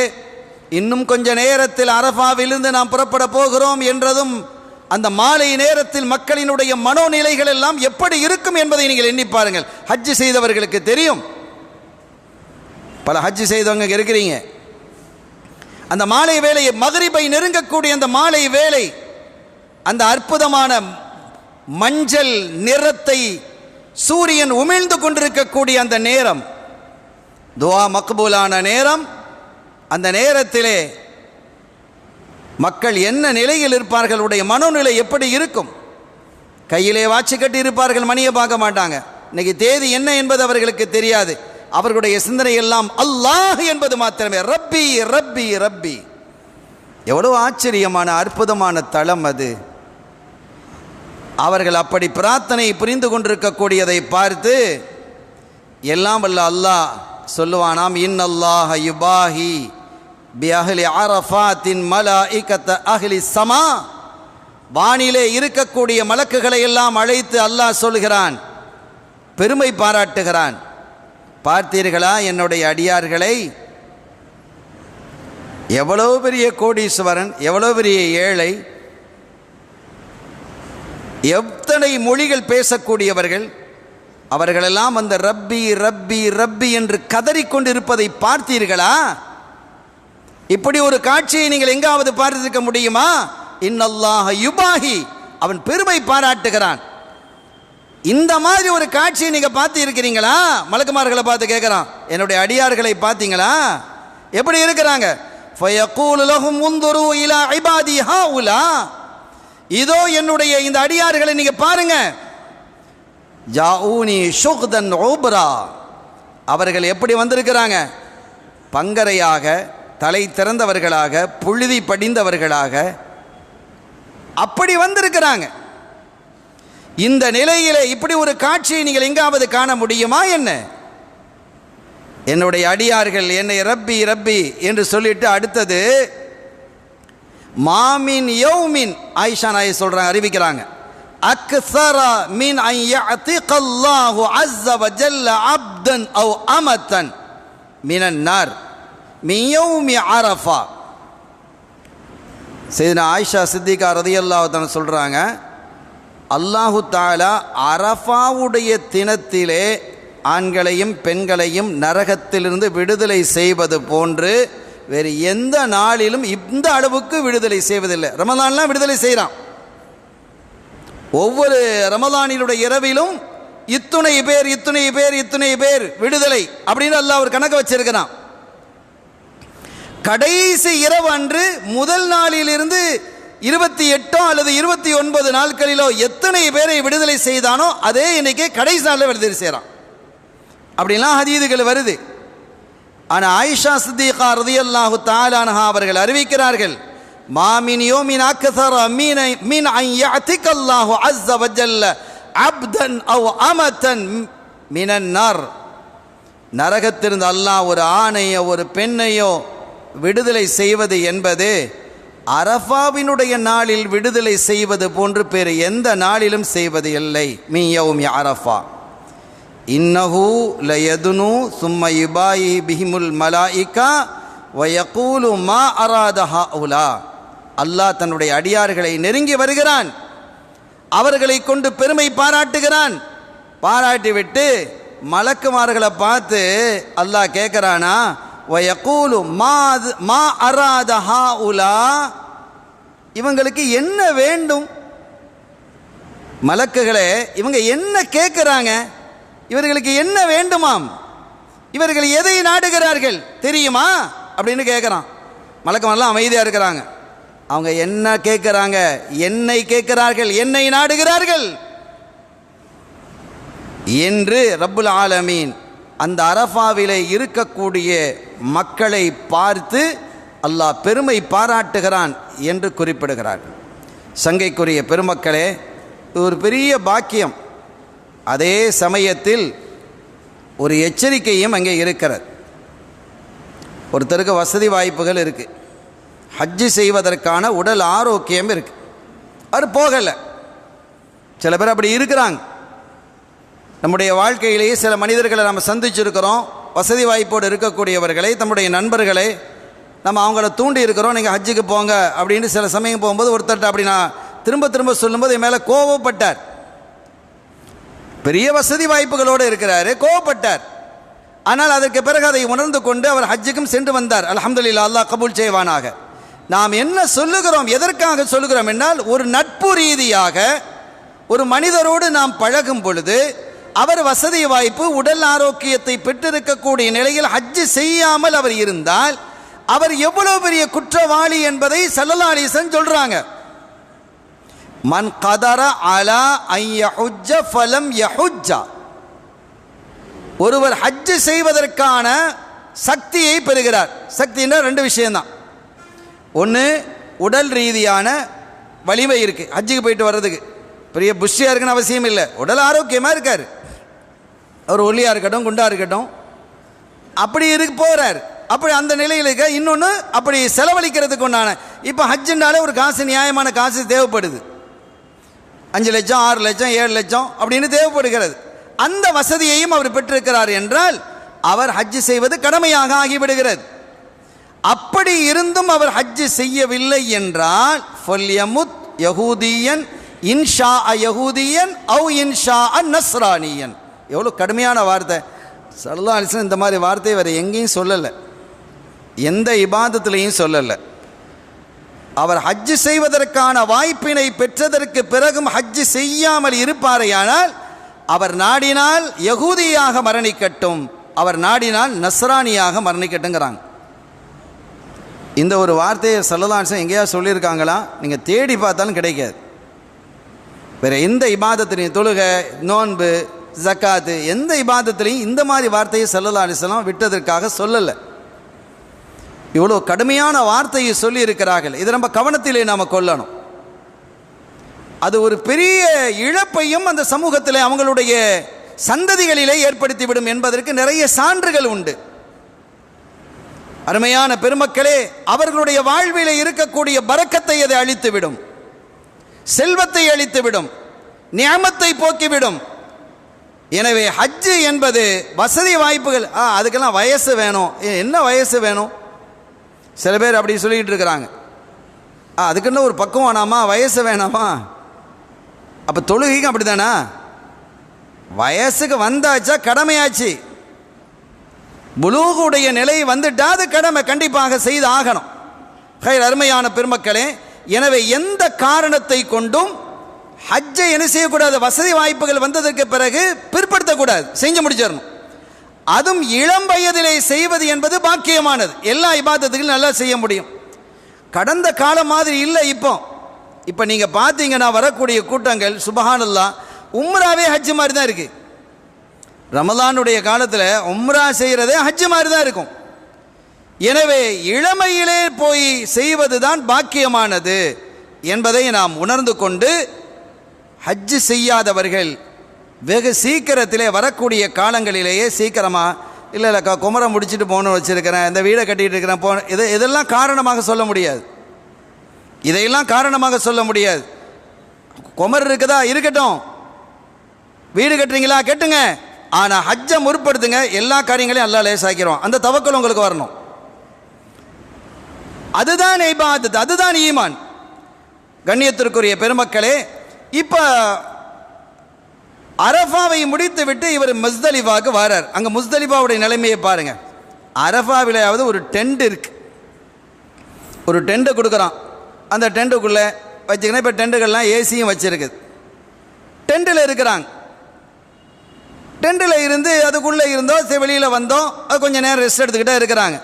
இன்னும் கொஞ்ச நேரத்தில் அரஃபாவிலிருந்து நாம் புறப்பட போகிறோம் என்றதும் அந்த மாலை நேரத்தில் மக்களினுடைய மனோநிலைகள் எல்லாம் எப்படி இருக்கும் என்பதை நீங்கள் எண்ணி பாருங்கள். ஹஜ் செய்தவர்களுக்கு தெரியும். பல ஹஜ் செய்தவங்க இருக்கிறீங்க. அந்த மாலை வேளையை, மக்ரிபை நெருங்கக்கூடிய அந்த மாலை வேளை, அந்த அற்புதமான மஞ்சள் நிறத்தை சூரியன் உமிழ்ந்து கொண்டிருக்கக்கூடிய அந்த நேரம், துஆ மக்பூலான நேரம். அந்த நேரத்திலே மக்கள் என்ன நிலையில் இருப்பார்கள், உடைய மனோநிலை எப்படி இருக்கும்? கையிலே வாட்சி கட்டி இருப்பார்கள், மணியை பார்க்க மாட்டாங்க. இன்னைக்கு தேதி என்ன என்பது அவர்களுக்கு தெரியாது. அவர்களுடைய சிந்தனை எல்லாம் அல்லாஹ் என்பது மாத்திரமே. ரப்பி ரப்பி ரப்பி. எவ்வளவு ஆச்சரியமான அற்புதமான தலம் அது. அவர்கள் அப்படி பிரார்த்தனை புரிந்து கொண்டிருக்கக்கூடியதை பார்த்து எல்லாம் வல்ல அல்லாஹ் சொல்லுவானாம், இன்னல்லாஹ யுபாஹி பி அஹ்லி அரஃபாத்தின் மலாயிகத அஹ்லி ஸமா. வானிலே இருக்கக்கூடிய மலக்குகளை எல்லாம் அழைத்து அல்லாஹ் சொல்கிறான், பெருமை பாராட்டுகிறான். பார்த்தீர்களா என்னுடைய அடியார்களை? எவ்வளவு பெரிய கோடீஸ்வரன், எவ்வளவு பெரிய ஏழை, எத்தனை மொழிகள் பேசக்கூடியவர்கள், அவர்களெல்லாம் அந்த ரப்பி ரப்பி ரப்பி என்று கதறிக்கொண்டிருப்பதை பார்த்தீர்களா? இப்படி ஒரு காட்சியை நீங்கள் எங்காவது பார்த்திருக்க முடியுமா? இன்னல்லாஹ யுபாஹி, அவன் பெருமை பாராட்டுகிறான். இந்த மாதிரி ஒரு காட்சியை நீங்க பார்த்து இருக்கிறீங்களா? மலக்குமார்களை பார்த்து கேட்கிறான், என்னுடைய அடியார்களை பார்த்தீங்களா? எப்படி இருக்கிறாங்க? ஃபயகூலு லஹும் உன்துரு இலா இபாதி ஹாஉலா. இதோ என்னுடைய இந்த அடியார்களை நீங்க பாருங்க. ஜாஊனி ஷுக்தன் உப்ரா, அவர்கள் எப்படி வந்திருக்கிறாங்க? பங்கரையாக, தலை திறந்தவர்களாக, புழுதி படிந்தவர்களாக அப்படி வந்திருக்கிறாங்க. இந்த நிலையிலே இப்படி ஒரு காட்சியை நீங்கள் எங்காவது காண முடியுமா என்ன? என்னுடைய அடியார்கள் என்னை ரப்பி ரப்பி என்று சொல்லிட்டு அடுத்தது மாமின் யௌமின், ஆயிஷா நாயை சொல்றாங்க, அறிவிக்கிறாங்க, அக்ஸரா மின் அன் யஅதிகல்லாஹு அஸ்ஸ வஜல்ல அப்தன் அவ் அமத்தன் மினன் நார் மின் யௌமி அரஃபா. சையதுனா ஆயிஷா சித்திகா ரலியல்லாஹு தஆலா சொல்றாங்க, அல்லாஹு தஆலா அரஃபாவுடைய தினத்திலே ஆண்களையும் பெண்களையும் நரகத்திலிருந்து விடுதலை செய்வது போன்று வேறு எந்த நாளிலும் இந்த அளவுக்கு விடுதலை செய்வதில்லை. ரமலான்லாம் விடுதலை செய்கிறான். ஒவ்வொரு ரமலானினுடைய இரவிலும் இத்துணை பேர் இத்துணை பேர் இத்துணை பேர் விடுதலை அப்படின்னு அல்லாஹ் ஒரு கணக்கு வச்சிருக்கிறான். கடைசி இரவு அன்று முதல் நாளிலிருந்து 28 அல்லது 29 நாட்களிலோ எத்தனை பேரை விடுதலை செய்தானோ அதே இன்னைக்கு கடைசி நாளில் விடுதலை செய்கிறான். அப்படின்லாம் ஹதீதுகள் வருது. ஆனால் ஆயிஷா சித்திகா ரலியல்லாஹு தஆலா அன்ஹா அவர்கள் அறிவிக்கிறார்கள், மாமின் யோமின் அக்ஸர மின் அன் யஅதிகல்லாஹு அஸ்ஸ வஜல்ல அப்தன் அவ் அமத்தன் மினன் நார், நரகத்திலிருந்து அல்லாஹ் ஒரு ஆணையோ ஒரு பெண்ணையோ விடுதலை செய்வது என்பது அரஃபாவினுடைய நாளில் விடுதலை செய்வது போன்று பேர் எந்த நாளிலும் செய்வது இல்லை. மின் யௌமி அரஃபா இன்னஹு லயதுனு சும்ம யுபாயி பிஹிமுல் மலாயிகா வயகூலு மா அராத ஹாஉலா. அல்லாஹ் தன்னுடைய அடியார்களை நெருங்கி வருகிறான், அவர்களை கொண்டு பெருமை பாராட்டுகிறான். பாராட்டிவிட்டு மலக்குமார்களை பார்த்து அல்லாஹ் கேட்குறானா, வயகூலு மா அராத ஹாஉலா, இவங்களுக்கு என்ன வேண்டும்? மலக்குகளே, இவங்க என்ன கேட்குறாங்க? இவர்களுக்கு என்ன வேண்டுமாம்? இவர்கள் எதை நாடுகிறார்கள் தெரியுமா அப்படின்னு கேட்குறான். மலக்குமாரெல்லாம் அமைதியாக இருக்கிறாங்க. அவங்க என்ன கேட்குறாங்க? என்னை கேட்கிறார்கள், என்னை நாடுகிறார்கள் என்று ரப்புல் ஆலமீன் அந்த அரஃபாவிலே இருக்கக்கூடிய மக்களை பார்த்து அல்லாஹ் பெருமை பாராட்டுகிறான் என்று குறிப்பிடுகிறார். சங்கைக்குரிய பெருமக்களே, ஒரு பெரிய பாக்கியம். அதே சமயத்தில் ஒரு எச்சரிக்கையும் அங்கே இருக்கிறது. ஒருத்தருக்கு வசதி வாய்ப்புகள் இருக்குது, ஹஜ்ஜு செய்வதற்கான உடல் ஆரோக்கியம் இருக்குது, அவர் போகலை. சில பேர் அப்படி இருக்கிறாங்க. நம்முடைய வாழ்க்கையிலேயே சில மனிதர்களை நம்ம சந்திச்சிருக்கிறோம். வசதி வாய்ப்போடு இருக்கக்கூடியவர்களை, நம்முடைய நண்பர்களை நம்ம அவங்கள தூண்டி இருக்கிறோம், நீங்கள் ஹஜ்ஜுக்கு போங்க அப்படின்னு. சில சமயம் போகும்போது ஒருத்தர்கிட்ட அப்படி நான் திரும்ப திரும்ப சொல்லும்போது என் மேலே கோவப்பட்டார். பெரிய வசதி வாய்ப்புகளோடு இருக்கிறாரு, கோவப்பட்டார். ஆனால் அதற்கு பிறகு அதை உணர்ந்து கொண்டு அவர் ஹஜ்ஜுக்கும் சென்று வந்தார். அல்ஹம்துலில்லாஹ், அல்லாஹ் கபூல் செய்வானாக. நாம் என்ன சொல்லுகிறோம், எதற்காக சொல்லுகிறோம் என்றால், ஒரு நட்பு ரீதியாக ஒரு மனிதரோடு நாம் பழகும் பொழுது அவர் வசதி வாய்ப்பு உடல் ஆரோக்கியத்தை பெற்றிருக்கக்கூடிய நிலையில் ஹஜ்ஜு செய்யாமல் அவர் இருந்தால் அவர் எவ்வளவு பெரிய குற்றவாளி என்பதை ஸல்லல்லாஹு அலைஹி வஸல்லம் சொல்றாங்க. மன் கதர அலா அன் யஹுஜ்ஜ ஃபலம் யஹுஜ்ஜ, ஒருவர் ஹஜ்ஜு செய்வதற்கான சக்தியை பெறுகிறார். சக்தின்னா ரெண்டு விஷயம்தான். ஒன்று, உடல் ரீதியான வலிமை இருக்குது, ஹஜ்ஜுக்கு போயிட்டு வர்றதுக்கு. பெரிய புஷ்ஷியாக இருக்குன்னு அவசியம் இல்லை, உடல் ஆரோக்கியமாக இருக்கார். அவர் ஒல்லியாக இருக்கட்டும் குண்டாக இருக்கட்டும், அப்படி போகிறார். அப்படி அந்த நிலையில் இருக்க. இன்னொன்று, அப்படி செலவழிக்கிறதுக்கு உண்டான, இப்போ ஹஜ்ஜுனாலே ஒரு காசு, நியாயமான காசு தேவைப்படுது. 5 லட்சம் 6 லட்சம் 7 லட்சம் அப்படின்னு தேவைப்படுகிறது. அந்த வசதியையும் அவர் பெற்றிருக்கிறார் என்றால் அவர் ஹஜ்ஜு செய்வது கடமையாக ஆகிவிடுகிறது. அப்படி இருந்தும் அவர் ஹஜ்ஜு செய்யவில்லை என்றால் ஃபல்யமுத் யஹூதியன் இன்ஷா யஹூதியன் அவ் இன்ஷா நஸ்ரானியன். எவ்வளோ கடுமையான வார்த்தை. ஸல்லல்லாஹு அலைஹி வஸல்லம் இந்த மாதிரி வார்த்தையை வேறு எங்கேயும் சொல்லலை, எந்த இபாதத்திலையும் சொல்லலை. அவர் ஹஜ்ஜு செய்வதற்கான வாய்ப்பினை பெற்றதற்கு பிறகும் ஹஜ்ஜு செய்யாமல் இருப்பாரையானால் அவர் நாடினால் யகூதியாக மரணிக்கட்டும், அவர் நாடினால் நஸ்ரானியாக மரணிக்கட்டுங்கிறாங்க. இந்த ஒரு வார்த்தையை ஸல்லல்லாஹு அலைஹி வஸல்லம் எங்கேயா சொல்லியிருக்காங்களா? நீங்கள் தேடி பார்த்தாலும் கிடைக்காது. வேறு எந்த இபாதத்திலையும், தொழுகை, நோன்பு, ஜக்காத்து, எந்த இபாதத்திலையும் இந்த மாதிரி வார்த்தையை ஸல்லல்லாஹு அலைஹி வஸல்லம் விட்டதற்காக சொல்லலை. இவ்வளோ கடுமையான வார்த்தையை சொல்லி இருக்கிறார்கள். இதை நம்ம கவனத்திலே நாம் கொள்ளணும். அது ஒரு பெரிய இழப்பையும் அந்த சமூகத்தில் அவங்களுடைய சந்ததிகளிலே ஏற்படுத்திவிடும் என்பதற்கு நிறைய சான்றுகள் உண்டு. அருமையான பெருமக்களே, அவர்களுடைய வாழ்விலே இருக்கக்கூடிய பரக்கத்தை அதை அழித்துவிடும், செல்வத்தை அழித்துவிடும், நியமத்தை போக்கிவிடும். எனவே ஹஜ்ஜு என்பது வசதி வாய்ப்புகள். அதுக்கெல்லாம் வயசு வேணும். என்ன வயசு வேணும்? சில பேர் அப்படி சொல்லிக்கிட்டு இருக்கிறாங்க. அதுக்குன்னு ஒரு பக்குவம் வேணாமா, வயசு வேணாமா? அப்போ தொழுகைக்கும் அப்படி தானா? வயசுக்கு வந்தாச்சா கடமையாச்சு. புலூகுடைய நிலை வந்துட்டா அது கடமை, கண்டிப்பாக செய்து ஆகணும். அருமையான பெருமக்களே, எனவே எந்த காரணத்தை கொண்டும் ஹஜ்ஜை என்ன செய்யக்கூடாது? வசதி வாய்ப்புகள் வந்ததற்கு பிறகு பிற்படுத்தக்கூடாது, செஞ்சு முடிச்சிடணும். அதுவும் இளம் வயதிலே செய்வது என்பது பாக்கியமானது. எல்லா இபாதத்துக்கும் நல்லா செய்ய முடியும். கடந்த காலம் மாதிரி இல்லை. இப்போ நீங்கள் பார்த்தீங்கன்னா வரக்கூடிய கூட்டங்கள் சுபஹானல்லாஹ் உம்ராவே ஹஜ்ஜு மாதிரி தான் இருக்குது. ரமலானுடைய காலத்தில் உம்ரா செய்கிறதே ஹஜ்ஜு மாதிரி தான் இருக்கும். எனவே இளமையிலே போய் செய்வது தான் பாக்கியமானது என்பதை நாம் உணர்ந்து கொண்டு ஹஜ்ஜு செய்யாதவர்கள் வெகு சீக்கிரத்திலே வரக்கூடிய காலங்களிலேயே சீக்கிரமாக இல்லைக்கா குமரம் முடிச்சுட்டு போகணும்னு வச்சுருக்கிறேன், இந்த வீடை கட்டிகிட்டு இருக்கிறேன், இதெல்லாம் காரணமாக சொல்ல முடியாது. இதையெல்லாம் காரணமாக சொல்ல முடியாது. குமர் இருக்குதா, இருக்கட்டும். வீடு கட்டுறீங்களா, கட்டுங்க. ஆனால் ஹஜ்ஜை முற்படுத்துங்க, எல்லா காரியங்களையும் அல்லாஹ் லேசாக்கிறோம். அந்த தவக்கல் உங்களுக்கு வரணும். அதுதான் இபாதத், அதுதான் ஈமான். கண்ணியத்திற்குரிய பெருமக்களே, இப்போ அரஃபாவை முடித்து விட்டு இவர் முஸ்தலிஃபாவுக்கு வரார். அங்கே முஸ்தலிஃபாவுடைய நிலைமையை பாருங்கள். அரஃபாவிலாவது ஒரு டென்ட் இருக்குது. ஒரு டென்ட்டு கொடுக்குறான். அந்த டென்ட்டுக்குள்ளே வச்சுக்கணும். இப்போ டென்ட்டுகள்லாம் ஏசியும் வச்சுருக்குது. டென்ட்டில் இருக்கிறாங்க. டென்ட்டில் இருந்து அதுக்குள்ளே இருந்தோம், வெளியில் வந்தோம், அது கொஞ்சம் நேரம் ரெஸ்ட் எடுத்துக்கிட்டே இருக்கிறாங்க.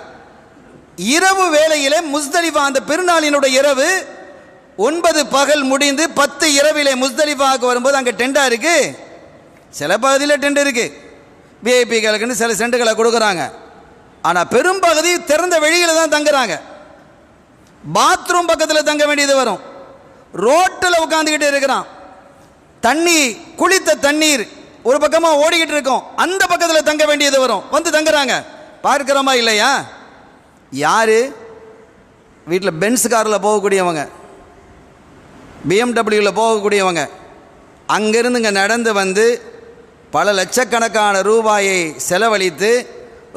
இரவு வேளையிலே முஸ்தலிஃபா, அந்த பெருநாளினுடைய இரவு 9 பகல் முடிந்து 10 இரவிலே முஸ்தலிஃபாவுக்கு வரும்போது அங்கே டென்ட்டாக இருக்குது. சில பகுதியில் டென்ட் இருக்குது, விஐபிகளுக்குன்னு சில சென்ட்டுகளை கொடுக்குறாங்க. ஆனால் பெரும்பகுதி திறந்த வெளியில் தான் தங்குறாங்க. பாத்ரூம் பக்கத்தில் தங்க வேண்டியது வரும். ரோட்டில் உட்காந்துக்கிட்டு இருக்கிறான். தண்ணி, குளித்த தண்ணீர் ஒரு பக்கமாக ஓடிக்கிட்டு இருக்கும், அந்த பக்கத்தில் தங்க வேண்டியது வரும். வந்து தங்குறாங்க. பார்க்கிறோமா இல்லையா? யார் வீட்டில் பென்ஸ் காரில் போகக்கூடியவங்க, பிஎம்டபிள்யூவில் போகக்கூடியவங்க, அங்கேருந்து இங்கே நடந்து வந்து பல லட்சக்கணக்கான ரூபாயை செலவழித்து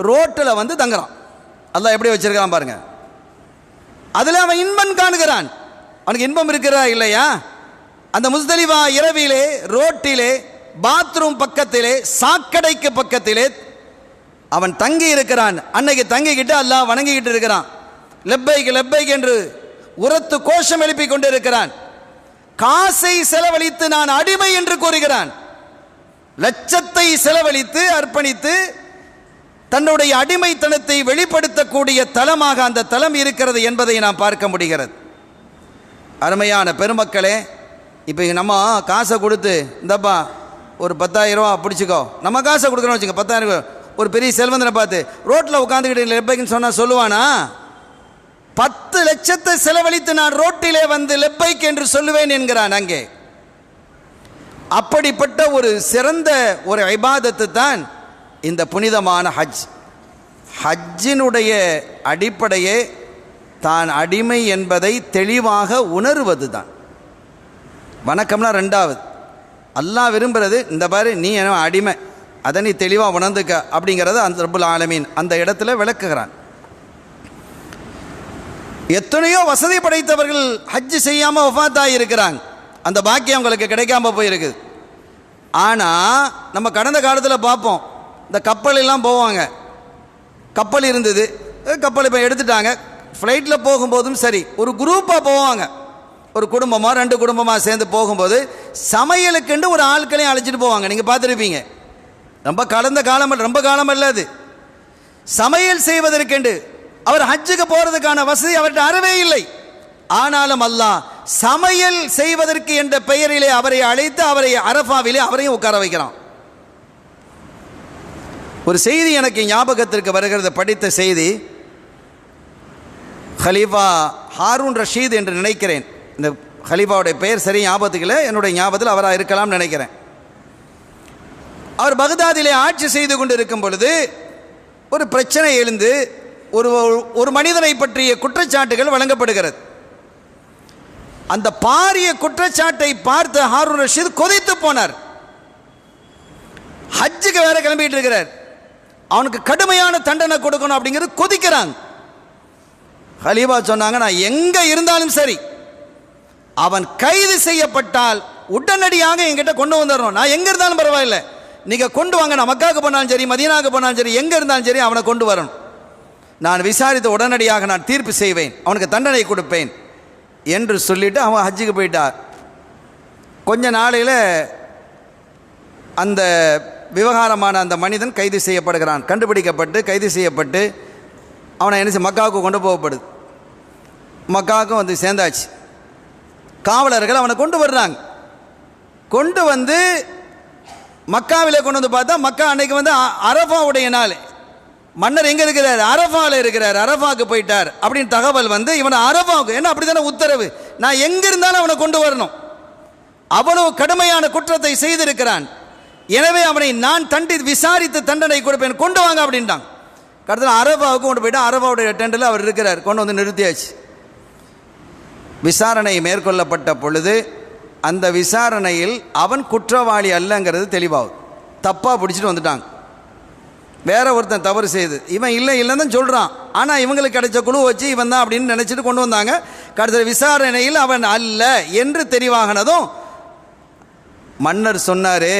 ரோட்டில் வந்து தங்குறான். அல்லாஹ் எப்படி வச்சிருக்கான் பாருங்க. அதில் அவன் இன்பம் காணுகிறான். அவனுக்கு இன்பம் இருக்கிறா இல்லையா? அந்த முஸ்தலிஃபா இரவிலே ரோட்டிலே, பாத்ரூம் பக்கத்திலே, சாக்கடைக்கு பக்கத்திலே அவன் தங்கி இருக்கிறான். அன்னைக்கு தங்கிக்கிட்டு அல்லாஹ் வணங்கிக்கிட்டு இருக்கிறான். லெப்பைக்கு லெப்பைக்கு என்று உரத்து கோஷம் எழுப்பி கொண்டு இருக்கிறான். காசை செலவழித்து நான் அடிமை என்று கூறுகிறான். லட்சத்தை செலவழித்து அர்ப்பணித்து தன்னுடைய அடிமைத்தனத்தை வெளிப்படுத்தக்கூடிய தலமாக அந்த தலம் இருக்கிறது என்பதை நாம் பார்க்க முடிகிறது. அருமையான பெருமக்களே, இப்போ நம்ம காசை கொடுத்து இந்தப்பா ஒரு 10,000 ரூபா பிடிச்சிக்கோ, நம்ம காசை கொடுக்குறோம் வச்சுங்க, 10,000 ரூபா. ஒரு பெரிய செல்வந்தனை பார்த்து ரோட்டில் உட்காந்துக்கிட்டு லெப்பைக்குன்னு சொன்னால் சொல்லுவானா? 10 லட்சத்தை செலவழித்து நான் ரோட்டிலே வந்து லெப்பைக்கு என்று சொல்லுவேன் என்கிறான். அங்கே அப்படிப்பட்ட ஒரு சிறந்த ஒரு இபாதத்து தான் இந்த புனிதமான ஹஜ். ஹஜ்ஜினுடைய அடிப்படையே தான் அடிமை என்பதை தெளிவாக உணர்வது தான். வணக்கம்னா ரெண்டாவது. அல்லாஹ் விரும்புகிறது இந்த பாரு, நீ என்ன அடிமை, அதை நீ தெளிவாக உணர்ந்துக்க அப்படிங்கிறத அந்த ரப்புல் ஆலமீன் அந்த இடத்துல விளக்குகிறான். எத்தனையோ வசதி படைத்தவர்கள் ஹஜ்ஜு செய்யாமல் வஃபாத்தாகி இருக்கிறாங்க. அந்த பாக்கியம் அவங்களுக்கு கிடைக்காம போயிருக்குது. ஆனால் நம்ம கடந்த காலத்தில் பார்ப்போம், இந்த கப்பலெல்லாம் போவாங்க. கப்பல் இருந்தது, கப்பல் இப்போ எடுத்துட்டாங்க. ஃப்ளைட்டில் போகும்போதும் சரி, ஒரு குரூப்பாக போவாங்க. ஒரு குடும்பமாக 2 குடும்பமாக சேர்ந்து போகும்போது சமையலுக்குண்டு ஒரு ஆட்களையும் அழைச்சிட்டு போவாங்க. நீங்கள் பார்த்துருப்பீங்க. ரொம்ப காலம் அல்ல அது. சமையல் செய்வதற்கென்று அவர் ஹஜ்ஜுக்கு போகிறதுக்கான வசதி அவர்கிட்ட அறவே இல்லை. ஆனாலும் அல்லாஹ் சமையல் செய்வதற்கு என்ற பெயரிலே அவரை அழைத்து அவரை அரஃபாவிலே அவரையும் உட்கார வைக்கிறான். ஒரு செய்தி எனக்கு ஞாபகத்திற்கு வருகிறது, படித்த செய்தி. ஹலீஃபா ஹாரூன் ரஷீத் என்று நினைக்கிறேன், இந்த ஹலீஃபாவுடைய பெயர் சரி ஞாபகத்துக்கு இல்லை, என்னுடைய ஞாபகத்தில் அவராக இருக்கலாம்னு நினைக்கிறேன். அவர் பகதாதிலே ஆட்சி செய்து கொண்டு இருக்கும் பொழுது ஒரு பிரச்சனை எழுந்து ஒரு மனிதனை பற்றிய குற்றச்சாட்டுகள் வழங்கப்படுகிறது. அந்த பாரிய குற்றச்சாட்டை பார்த்து ஹாரூன் ரஷீத் கொதித்து போனார். ஹஜ்ஜுக்கு வேற கிளம்பிட்டு இருக்கிறார், அவனுக்கு கடுமையான தண்டனை கொடுக்கணும் அப்படிங்கிறது கொதிக்கிறாங்க. ஹலீஃபா சொன்னாங்க, நான் எங்க இருந்தாலும் சரி அவன் கைது செய்யப்பட்டால் உடனடியாக என்கிட்ட கொண்டு வந்துடணும். நான் எங்க இருந்தாலும் பரவாயில்லை, நீங்க கொண்டு வாங்க. நான் மக்காவுக்கு போனாலும் சரி, மதீனாவுக்கு போனாலும் சரி, எங்க இருந்தாலும் சரி அவனை கொண்டு வரணும். நான் விசாரித்து உடனடியாக நான் தீர்ப்பு செய்வேன், அவனுக்கு தண்டனை கொடுப்பேன் என்று சொல்லிட்டு அவன் ஹஜ்ஜுக்கு போயிட்டார். கொஞ்ச நாளையில் அந்த விவகாரமான அந்த மனிதன் கைது செய்யப்படுகிறான். கண்டுபிடிக்கப்பட்டு கைது செய்யப்பட்டு அவனை என்ன மக்காவுக்கு கொண்டு போகப்படுது. மக்காவுக்கும் வந்து சேர்ந்தாச்சு. காவலர்கள் அவனை கொண்டு வர்றாங்க. கொண்டு வந்து மக்காவிலே கொண்டு வந்து பார்த்தா, மக்கா அன்னைக்கு வந்து அரஃபாவுடைய நாள். மன்னர் எங்கே இருக்கிறார்? அரஃபாவில் இருக்கிறார், அரஃபாவுக்கு போயிட்டார் அப்படின்னு தகவல் வந்து இவனை அரஃபாவுக்கு, ஏன்னா அப்படி தானே உத்தரவு, நான் எங்கே இருந்தாலும் அவனை கொண்டு வரணும். அவ்வளவு கடுமையான குற்றத்தை செய்திருக்கிறான். எனவே அவனை நான் விசாரித்து தண்டனை கொடுப்பேன், கொண்டு வாங்க அப்படின்ட்டாங்க. கடைசியில் அரஃபாவுக்கு கொண்டு போயிட்டு அரஃபாவுடைய டெண்டில் அவர் இருக்கிறார், கொண்டு வந்து நிறுத்தியாச்சு. விசாரணை மேற்கொள்ளப்பட்ட பொழுது அந்த விசாரணையில் அவன் குற்றவாளி அல்லங்கிறது தெளிவாகுது. தப்பாக பிடிச்சிட்டு வந்துட்டாங்க. வேற ஒருத்தன் தவறு செய்து இவன் இல்லைன்னு தான் சொல்கிறான். ஆனால் இவங்களுக்கு கிடைச்ச குழு வச்சு இவன் தான் அப்படின்னு நினச்சிட்டு கொண்டு வந்தாங்க. கடைசியில் விசாரணையில் அவன் அல்ல என்று தெரிவாகினதும் மன்னர் சொன்னார்,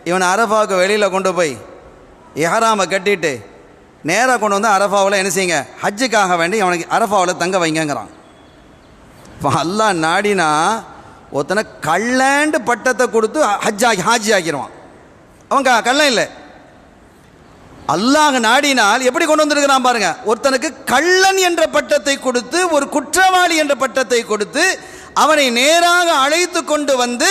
இவன் அரஃபாவுக்கு வெளியில் கொண்டு போய் இஹ்ராமை கட்டிட்டு நேராக கொண்டு வந்து அரஃபாவில் என்ன செய்யுங்க, ஹஜ்ஜுக்காக வேண்டி அவனுக்கு அரஃபாவில் தங்க வைங்கிறான். இப்போ அல்லாஹ் நாடினா ஒருத்தனை கள்ளண்டு பட்டத்தை கொடுத்து ஹாஜி ஆக்கிடுவான். அவன் கள்ளன் இல்லை. அல்லாஹ் நாடினால் எப்படி கொண்டு வந்திருக்கிறான் பாருங்க. ஒருத்தனுக்கு கள்ளன் என்ற பட்டத்தை கொடுத்து, ஒரு குற்றவாளி என்ற பட்டத்தை கொடுத்து அவனை நேராக அழைத்து கொண்டு வந்து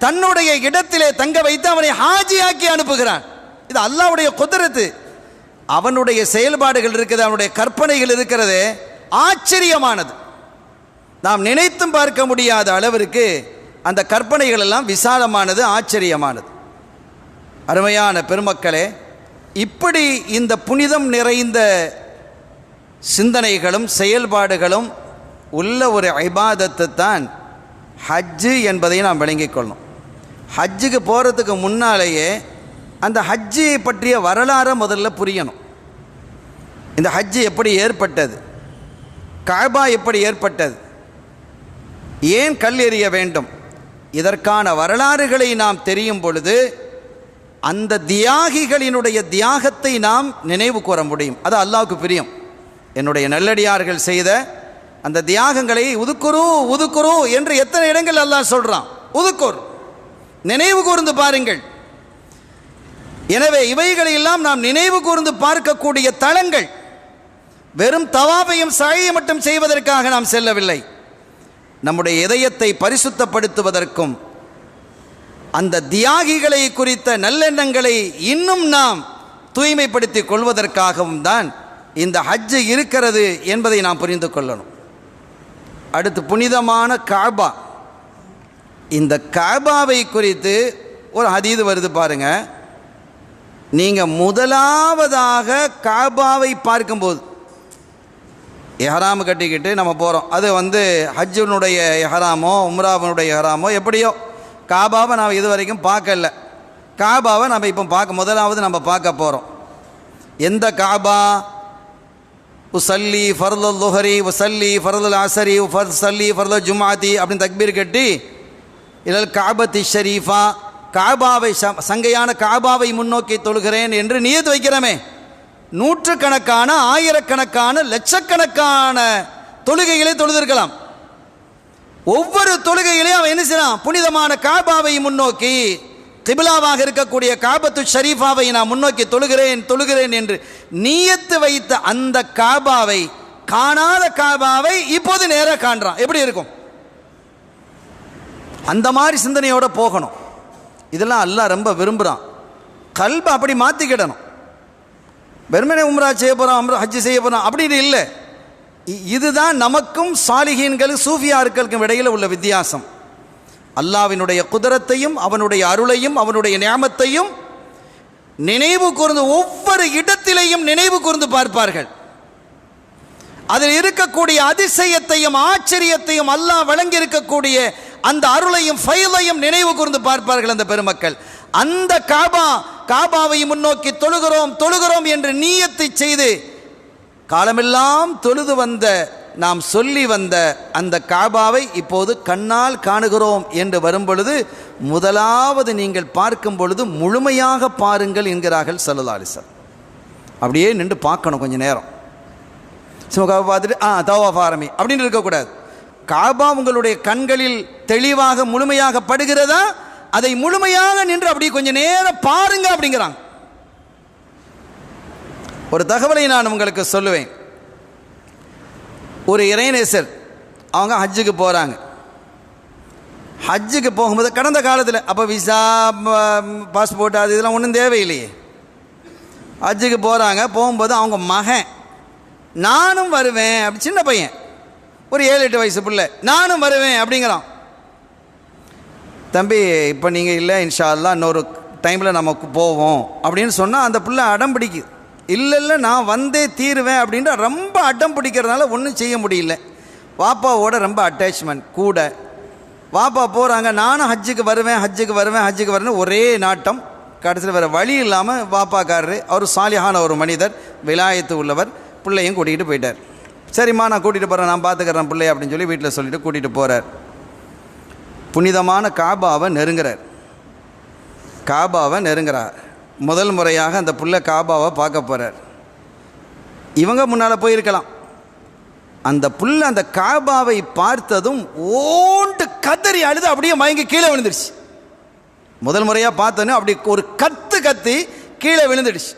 தன்னுடைய இடத்திலே தங்க வைத்து அவனை ஹாஜியாக்கி அனுப்புகிறான். இது அல்லாஹ்வுடைய குத்ரத்து. அவனுடைய செயல்பாடுகள் இருக்குது, அவனுடைய கற்பனைகள் இருக்கிறது, ஆச்சரியமானது. நாம் நினைத்தும் பார்க்க முடியாத அளவிற்கு அந்த கற்பனைகள் எல்லாம் விசாலமானது, ஆச்சரியமானது. அருமையான பெருமக்களே, இப்படி இந்த புனிதம் நிறைந்த சிந்தனைகளும் செயல்பாடுகளும் உள்ள ஒரு இபாதத்து தான் ஹஜ்ஜு என்பதை நாம் விளங்கிக் கொள்ளணும். ஹஜ்ஜுக்கு போகிறதுக்கு முன்னாலேயே அந்த ஹஜ்ஜை பற்றிய வரலாறை முதல்ல புரியணும். இந்த ஹஜ்ஜு எப்படி ஏற்பட்டது, கஅபா எப்படி ஏற்பட்டது, ஏன் கல் எறிய வேண்டும், இதற்கான வரலாறுகளை நாம் தெரியும் பொழுது அந்த தியாகிகளினுடைய தியாகத்தை நாம் நினைவு கூற முடியும். அது அல்லாஹ்வுக்கு பிரியம். என்னுடைய நல்லடியார்கள் செய்த அந்த தியாகங்களை உதுக்குரு என்று எத்தனை இடங்கள் அல்லாஹ் சொல்கிறான். உதுக்குர், நினைவு கூர்ந்து பாருங்கள். எனவே இவைகளெல்லாம் நாம் நினைவு கூர்ந்து பார்க்கக்கூடிய தளங்கள். வெறும் தவாபையும் சழையை மட்டும் செய்வதற்காக நாம் செல்லவில்லை. நம்முடைய இதயத்தை பரிசுத்தப்படுத்துவதற்கும் அந்த தியாகிகளை குறித்த நல்லெண்ணங்களை இன்னும் நாம் தூய்மைப்படுத்திக் கொள்வதற்காகவும் தான் இந்த ஹஜ்ஜு இருக்கிறது என்பதை நாம் புரிந்து கொள்ளணும். அடுத்து புனிதமான கஅபா. இந்த கஅபாவை குறித்து ஒரு ஹதீஸ் வருது பாருங்க. நீங்கள் முதலாவதாக கஅபாவை பார்க்கும்போது, எஹராமு கட்டிக்கிட்டு நம்ம போகிறோம், அது வந்து ஹஜ்ஜுனுடைய எஹராமோ உம்ராவுடைய எஹராமோ எப்படியோ, காபாவை நாம் இது வரைக்கும் பார்க்கல. காபாவை நம்ம இப்போ முதலாவது நம்ம பார்க்க போகிறோம். எந்த காபா? உசல்லி ஃபர்லுல் லுஹரி, உசல்லி ஃபர்லுல் அஸரி, உசல்லி ஃபர்லுல் ஜுமாத்தி அப்படின்னு தக்பீர் கட்டி இலல் காபத்தி ஷரீஃபா, காபாவை சங்கையான காபாவை முன்னோக்கி தொழுகிறேன் என்று நியத் வைக்கிறோமே. நூற்றுக்கணக்கான, ஆயிரக்கணக்கான, லட்சக்கணக்கான தொழுகைகளை தொழுதிருக்கலாம். ஒவ்வொரு தொழுகையிலையும் அவன் என்ன செய்யறான்? புனிதமான காபாவை முன்னோக்கி, கிபிலாவாக இருக்கக்கூடிய காபத்து ஷரீஃபாவை நான் முன்னோக்கி தொழுகிறேன் என்று நியத்து வைத்த அந்த காபாவை காணாத காபாவை இப்போது நேராக காண்றான். எப்படி இருக்கும்? அந்த மாதிரி சிந்தனையோட போகணும். இதெல்லாம் அல்லாஹ் ரொம்ப விரும்புகிறான். கல்பை அப்படி மாற்றிக்கிடணும். வெறுமனே உம்ரா செய்ய போகிறோம், ஹஜ்ஜு செய்ய போகிறோம் அப்படின்னு இல்லை. இதுதான் நமக்கும் சாலிஹீன்கள் சூஃபியார்களுக்கும் இடையில் உள்ள வித்தியாசம். அல்லாஹ்வினுடைய குதரத்தையும் அவனுடைய அருளையும் அவனுடைய நியாமத்தையும் நினைவு கூர்ந்து ஒவ்வொரு இடத்திலேயும் நினைவு கூர்ந்து பார்ப்பார்கள். அதில் இருக்கக்கூடிய அதிசயத்தையும் ஆச்சரியத்தையும் அல்லாஹ் வழங்கி இருக்கக்கூடிய அந்த அருளையும் ஃபைலையும் நினைவு கூர்ந்து பார்ப்பார்கள் அந்த பெருமக்கள். அந்த காபாவை முன்னோக்கி தொழுகிறோம் என்று நியத்தை செய்து காலமெல்லாம் தொழுது வந்த நாம் சொல்லி வந்த அந்த காபாவை இப்போது கண்ணால் காணுகிறோம் என்று வரும் பொழுது முதலாவது நீங்கள் பார்க்கும் பொழுது முழுமையாக பாருங்கள் என்கிறார்கள் ஸல்லல்லாஹு அலைஹி வஸல்லம். அப்படியே நின்று பார்க்கணும் கொஞ்சம் நேரம். சும்மா பார்த்துட்டு தவாஃப் ஆரம்பி அப்படின்னு இருக்கக்கூடாது. காபா உங்களுடைய கண்களில் தெளிவாக முழுமையாக படுகிறதா, அதை முழுமையாக நின்று அப்படியே கொஞ்சம் நேரம் பாருங்க அப்படிங்கிறாங்க. ஒரு தகவலை நான் உங்களுக்கு சொல்லுவேன். ஒரு இறைநேசர் அவங்க ஹஜ்ஜுக்கு போகிறாங்க. ஹஜ்ஜுக்கு போகும்போது கடந்த காலத்தில் அப்போ விசா பாஸ்போர்ட் அது இதெல்லாம் ஒன்றும் தேவையில்லையே. ஹஜ்ஜுக்கு போகும்போது அவங்க மகன் நானும் வருவேன் அப்படி, சின்ன பையன் ஒரு 7-8 வயசு பிள்ளை, நானும் வருவேன் அப்படிங்கிறான். தம்பி இப்போ நீங்கள் இல்லை இன்ஷா அல்லாஹ் இன்னொரு டைமில் நமக்கு போவோம் அப்படின்னு சொன்னால் அந்த பிள்ளை அடம் பிடிக்குது. இல்லை நான் வந்தே தீருவேன் அப்படின்ட்டு ரொம்ப அடம் பிடிக்கிறதுனால ஒன்றும் செய்ய முடியல. வாப்பாவோட ரொம்ப அட்டாச்மெண்ட் கூட. வாப்பா போகிறாங்க, நானும் ஹஜ்ஜுக்கு வருவேன் ஒரே நாட்டம். கடைசியில் வேறு வழி இல்லாமல் வாப்பாக்காரரு, அவர் சாலிஹான ஒரு மனிதர், விலாயத்து உள்ளவர், பிள்ளையும் கூட்டிகிட்டு போயிட்டார். சரிம்மா நான் கூட்டிகிட்டு போகிறேன், நான் பார்த்துக்கிறேன் பிள்ளைய அப்படின்னு சொல்லி வீட்டில் சொல்லிவிட்டு கூட்டிகிட்டு போகிறார். புனிதமான காபாவை நெருங்குறார். முதல் முறையாக அந்த புள்ள காபாவை பார்க்க போகிறார். இவங்க முன்னால் போயிருக்கலாம். அந்த புள்ள அந்த காபாவை பார்த்ததும் ஓண்டு கதறி அழுது அப்படியே மயங்கி கீழே விழுந்துடுச்சு. முதல் முறையாக பார்த்தோன்னு அப்படி ஒரு கத்தி கீழே விழுந்துடுச்சு.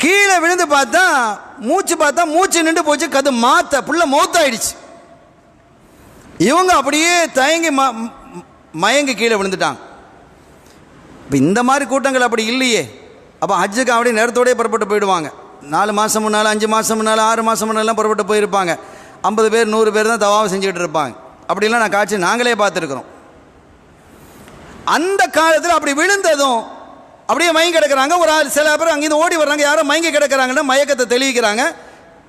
கீழே விழுந்து பார்த்தா மூச்சு நின்று போச்சு. கது புள்ள மௌத்தாயிடுச்சு. இவங்க அப்படியே தயங்கி மயங்கி கீழே விழுந்துட்டாங்க. இப்போ இந்த மாதிரி கூட்டங்கள் அப்படி இல்லையே. அப்போ ஹஜ்ஜுக்கு அப்படியே நேரத்தோடய புறப்பட்டு போயிடுவாங்க. 4 மாதம் முன்னால், 5 மாதம் முன்னால், 6 மாதம் முன்னாலாம் புறப்பட்டு போயிருப்பாங்க. 50 பேர் 100 பேர் தான் தவாவை செஞ்சுக்கிட்டு இருப்பாங்க. அப்படிலாம் நான் காட்சி நாங்களே பார்த்துருக்குறோம். அந்த காலத்தில் அப்படி விழுந்ததும் அப்படியே மயங்கி கிடக்கிறாங்க. ஒரு சில பேர் அங்கேருந்து ஓடி வர்றாங்க, யாரோ மயங்கி கிடக்கிறாங்கன்னா மயக்கத்தை தெளிவிக்கிறாங்க.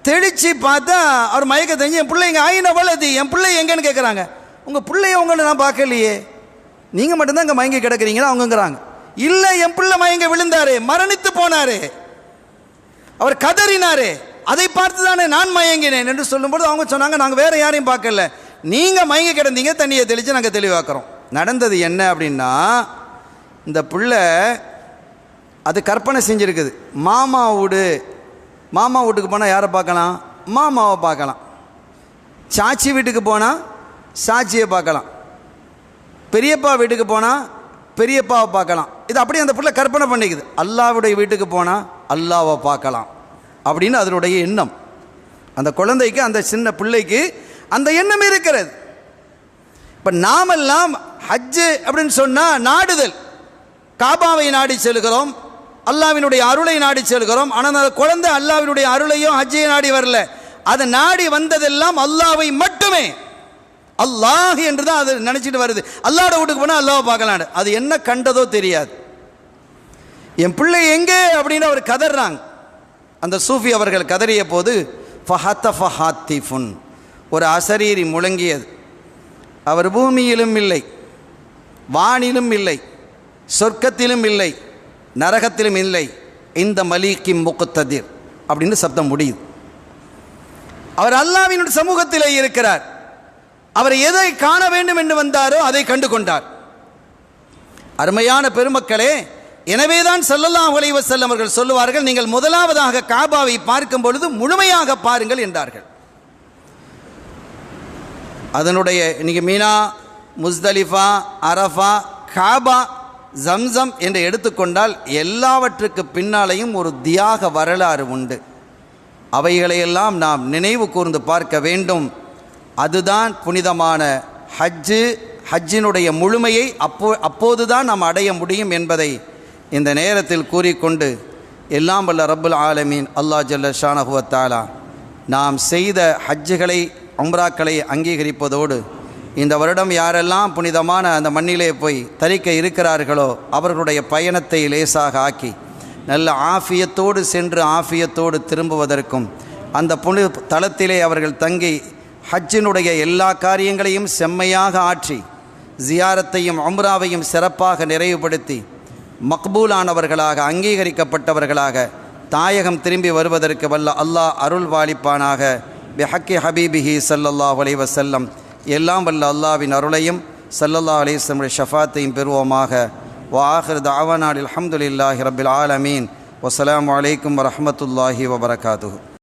தெளித்து பார்த்தா அவர் மயக்க தெரிஞ்சு, என் பிள்ளைங்க ஆயின வளதி, என் பிள்ளை எங்கன்னு கேட்குறாங்க. உங்கள் பிள்ளைய உங்களை நான் பார்க்கலையே, நீங்கள் மட்டும்தான் இங்கே மயங்கி கிடக்கிறீங்களா அவங்கங்கிறாங்க. இல்லை, என் பிள்ளை மயங்க விழுந்தாரு, மரணித்து போனாரு, அவர் கதறினாரு, அதை பார்த்து தானே நான் மயங்கினேன் என்று சொல்லும்போது அவங்க சொன்னாங்க, நாங்கள் வேறு யாரையும் பார்க்கல, நீங்கள் மயங்கி கிடந்தீங்க, தண்ணியை தெளித்து நாங்கள் தெளிவாக்குறோம். நடந்தது என்ன அப்படின்னா, இந்த பிள்ளை அது கற்பனை செஞ்சுருக்குது. மாமா வீட்டுக்கு போனால் யாரை பார்க்கலாம்? மாமாவை பார்க்கலாம். சாட்சி வீட்டுக்கு போனால் சாட்சியை பார்க்கலாம். பெரியப்பா வீட்டுக்கு போனால் பெரியப்பாவை பார்க்கலாம். இது அப்படியே அந்த பிள்ளை கற்பனை பண்ணிக்குது. அல்லாஹ்வுடைய வீட்டுக்கு போனால் அல்லாஹ்வை பார்க்கலாம் அப்படின்னு அதனுடைய எண்ணம். அந்த குழந்தைக்கு, அந்த சின்ன பிள்ளைக்கு அந்த எண்ணம் இருக்கிறது. இப்போ நாமெல்லாம் ஹஜ்ஜு அப்படின்னு சொன்னால் நாடுதல், காபாவை நாடி செல்கிறோம், அல்லாஹ்வினுடைய அருளை நாடி செல்கிறோம். ஆனால் அந்த குழந்தை அல்லாஹ்வினுடைய அருளையும் ஹஜ்ஜையும் நாடி வரல. அது நாடி வந்ததெல்லாம் அல்லாஹ்வை மட்டுமே. அல்லாஹ் என்று தான் அது நினச்சிட்டு வருது. அல்லாஹ்வோட வீட்டுக்கு போனால் அல்லாஹ்வை பார்க்கலான்னு அது என்ன கண்டதோ தெரியாது. என் பிள்ளை எங்கே அப்படின்னு அவர் கதறாங்க. அந்த சூஃபி அவர்கள் கதறிய போது ஃபஹத்தஃபஹாத்திஃபுன், ஒரு அசரீரி முழங்கியது. அவர் பூமியிலும் இல்லை, வானிலும் இல்லை, சொர்க்கத்திலும் இல்லை, நரகத்திலும் இல்லை, இந்த மலீக்கி முக்ததிர் அப்படின்னு சப்தம் முடியுது. அவர் அல்லாஹ்வினுடைய சமூகத்திலே இருக்கிறார். அவர் எதை காண வேண்டும் என்று வந்தாரோ அதை கண்டு கொண்டார். அருமையான பெருமக்களே, எனவேதான் ஸல்லல்லாஹு அலைஹி வஸல்லம் அவர்கள் சொல்லுவார்கள், நீங்கள் முதலாவதாக காபாவை பார்க்கும் பொழுது முழுமையாக பாருங்கள் என்றார்கள். அதனுடைய இன்னைக்கு மீனா, முஸ்தலிஃபா, அரஃபா, காபா, ஜம்சம் என்று எடுத்துக்கொண்டால் எல்லாவற்றுக்கு பின்னாலேயும் ஒரு தியாக வரலாறு உண்டு. அவைகளையெல்லாம் நாம் நினைவு கூர்ந்து பார்க்க வேண்டும். அதுதான் புனிதமான ஹஜ்ஜினுடைய முழுமையை அப்போதுதான் நாம் அடைய முடியும் என்பதை இந்த நேரத்தில் கூறிக்கொண்டு, எல்லாம் வல்ல ரப்புல் ஆலமீன் அல்லாஹ் ஜல்ல ஷானஹு வ தஆலா நாம் செய்த ஹஜ்ஜுகளை உம்ராக்களை அங்கீகரிப்பதோடு, இந்த வருடம் யாரெல்லாம் புனிதமான அந்த மண்ணிலே போய் தரிக்க இருக்கிறார்களோ அவர்களுடைய பயணத்தை லேசாக ஆக்கி நல்ல ஆஃபியத்தோடு சென்று ஆஃபியத்தோடு திரும்புவதற்கும், அந்த புனித தலத்திலே அவர்கள் தங்கி ஹஜ்ஜினுடைய எல்லா காரியங்களையும் செம்மையாக ஆற்றி ஜியாரத்தையும் உம்ராவையும் சிறப்பாக நிறைவுபடுத்தி மக்பூலானவர்களாக அங்கீகரிக்கப்பட்டவர்களாக தாயகம் திரும்பி வருவதற்கு வல்ல அல்லாஹ் அருள் வாலிப்பானாக. பிஹக்கி ஹபீபிஹி ஸல்லல்லாஹு அலைஹி வஸல்லம். எல்லாம் வல்ல அல்லாஹ்வின் அருளையும் ஸல்லல்லாஹு அலைஹி வஸல்லம் ஷஃபாத்தையும் பெறுவோமாக. வ ஆகிர் தஅவானா அல்ஹம்துலில்லாஹி ரப்பில் ஆலமீன். வஸ்ஸலாமு அலைக்கும் வரஹ்மத்துல்லாஹி வபரகாத்துஹு.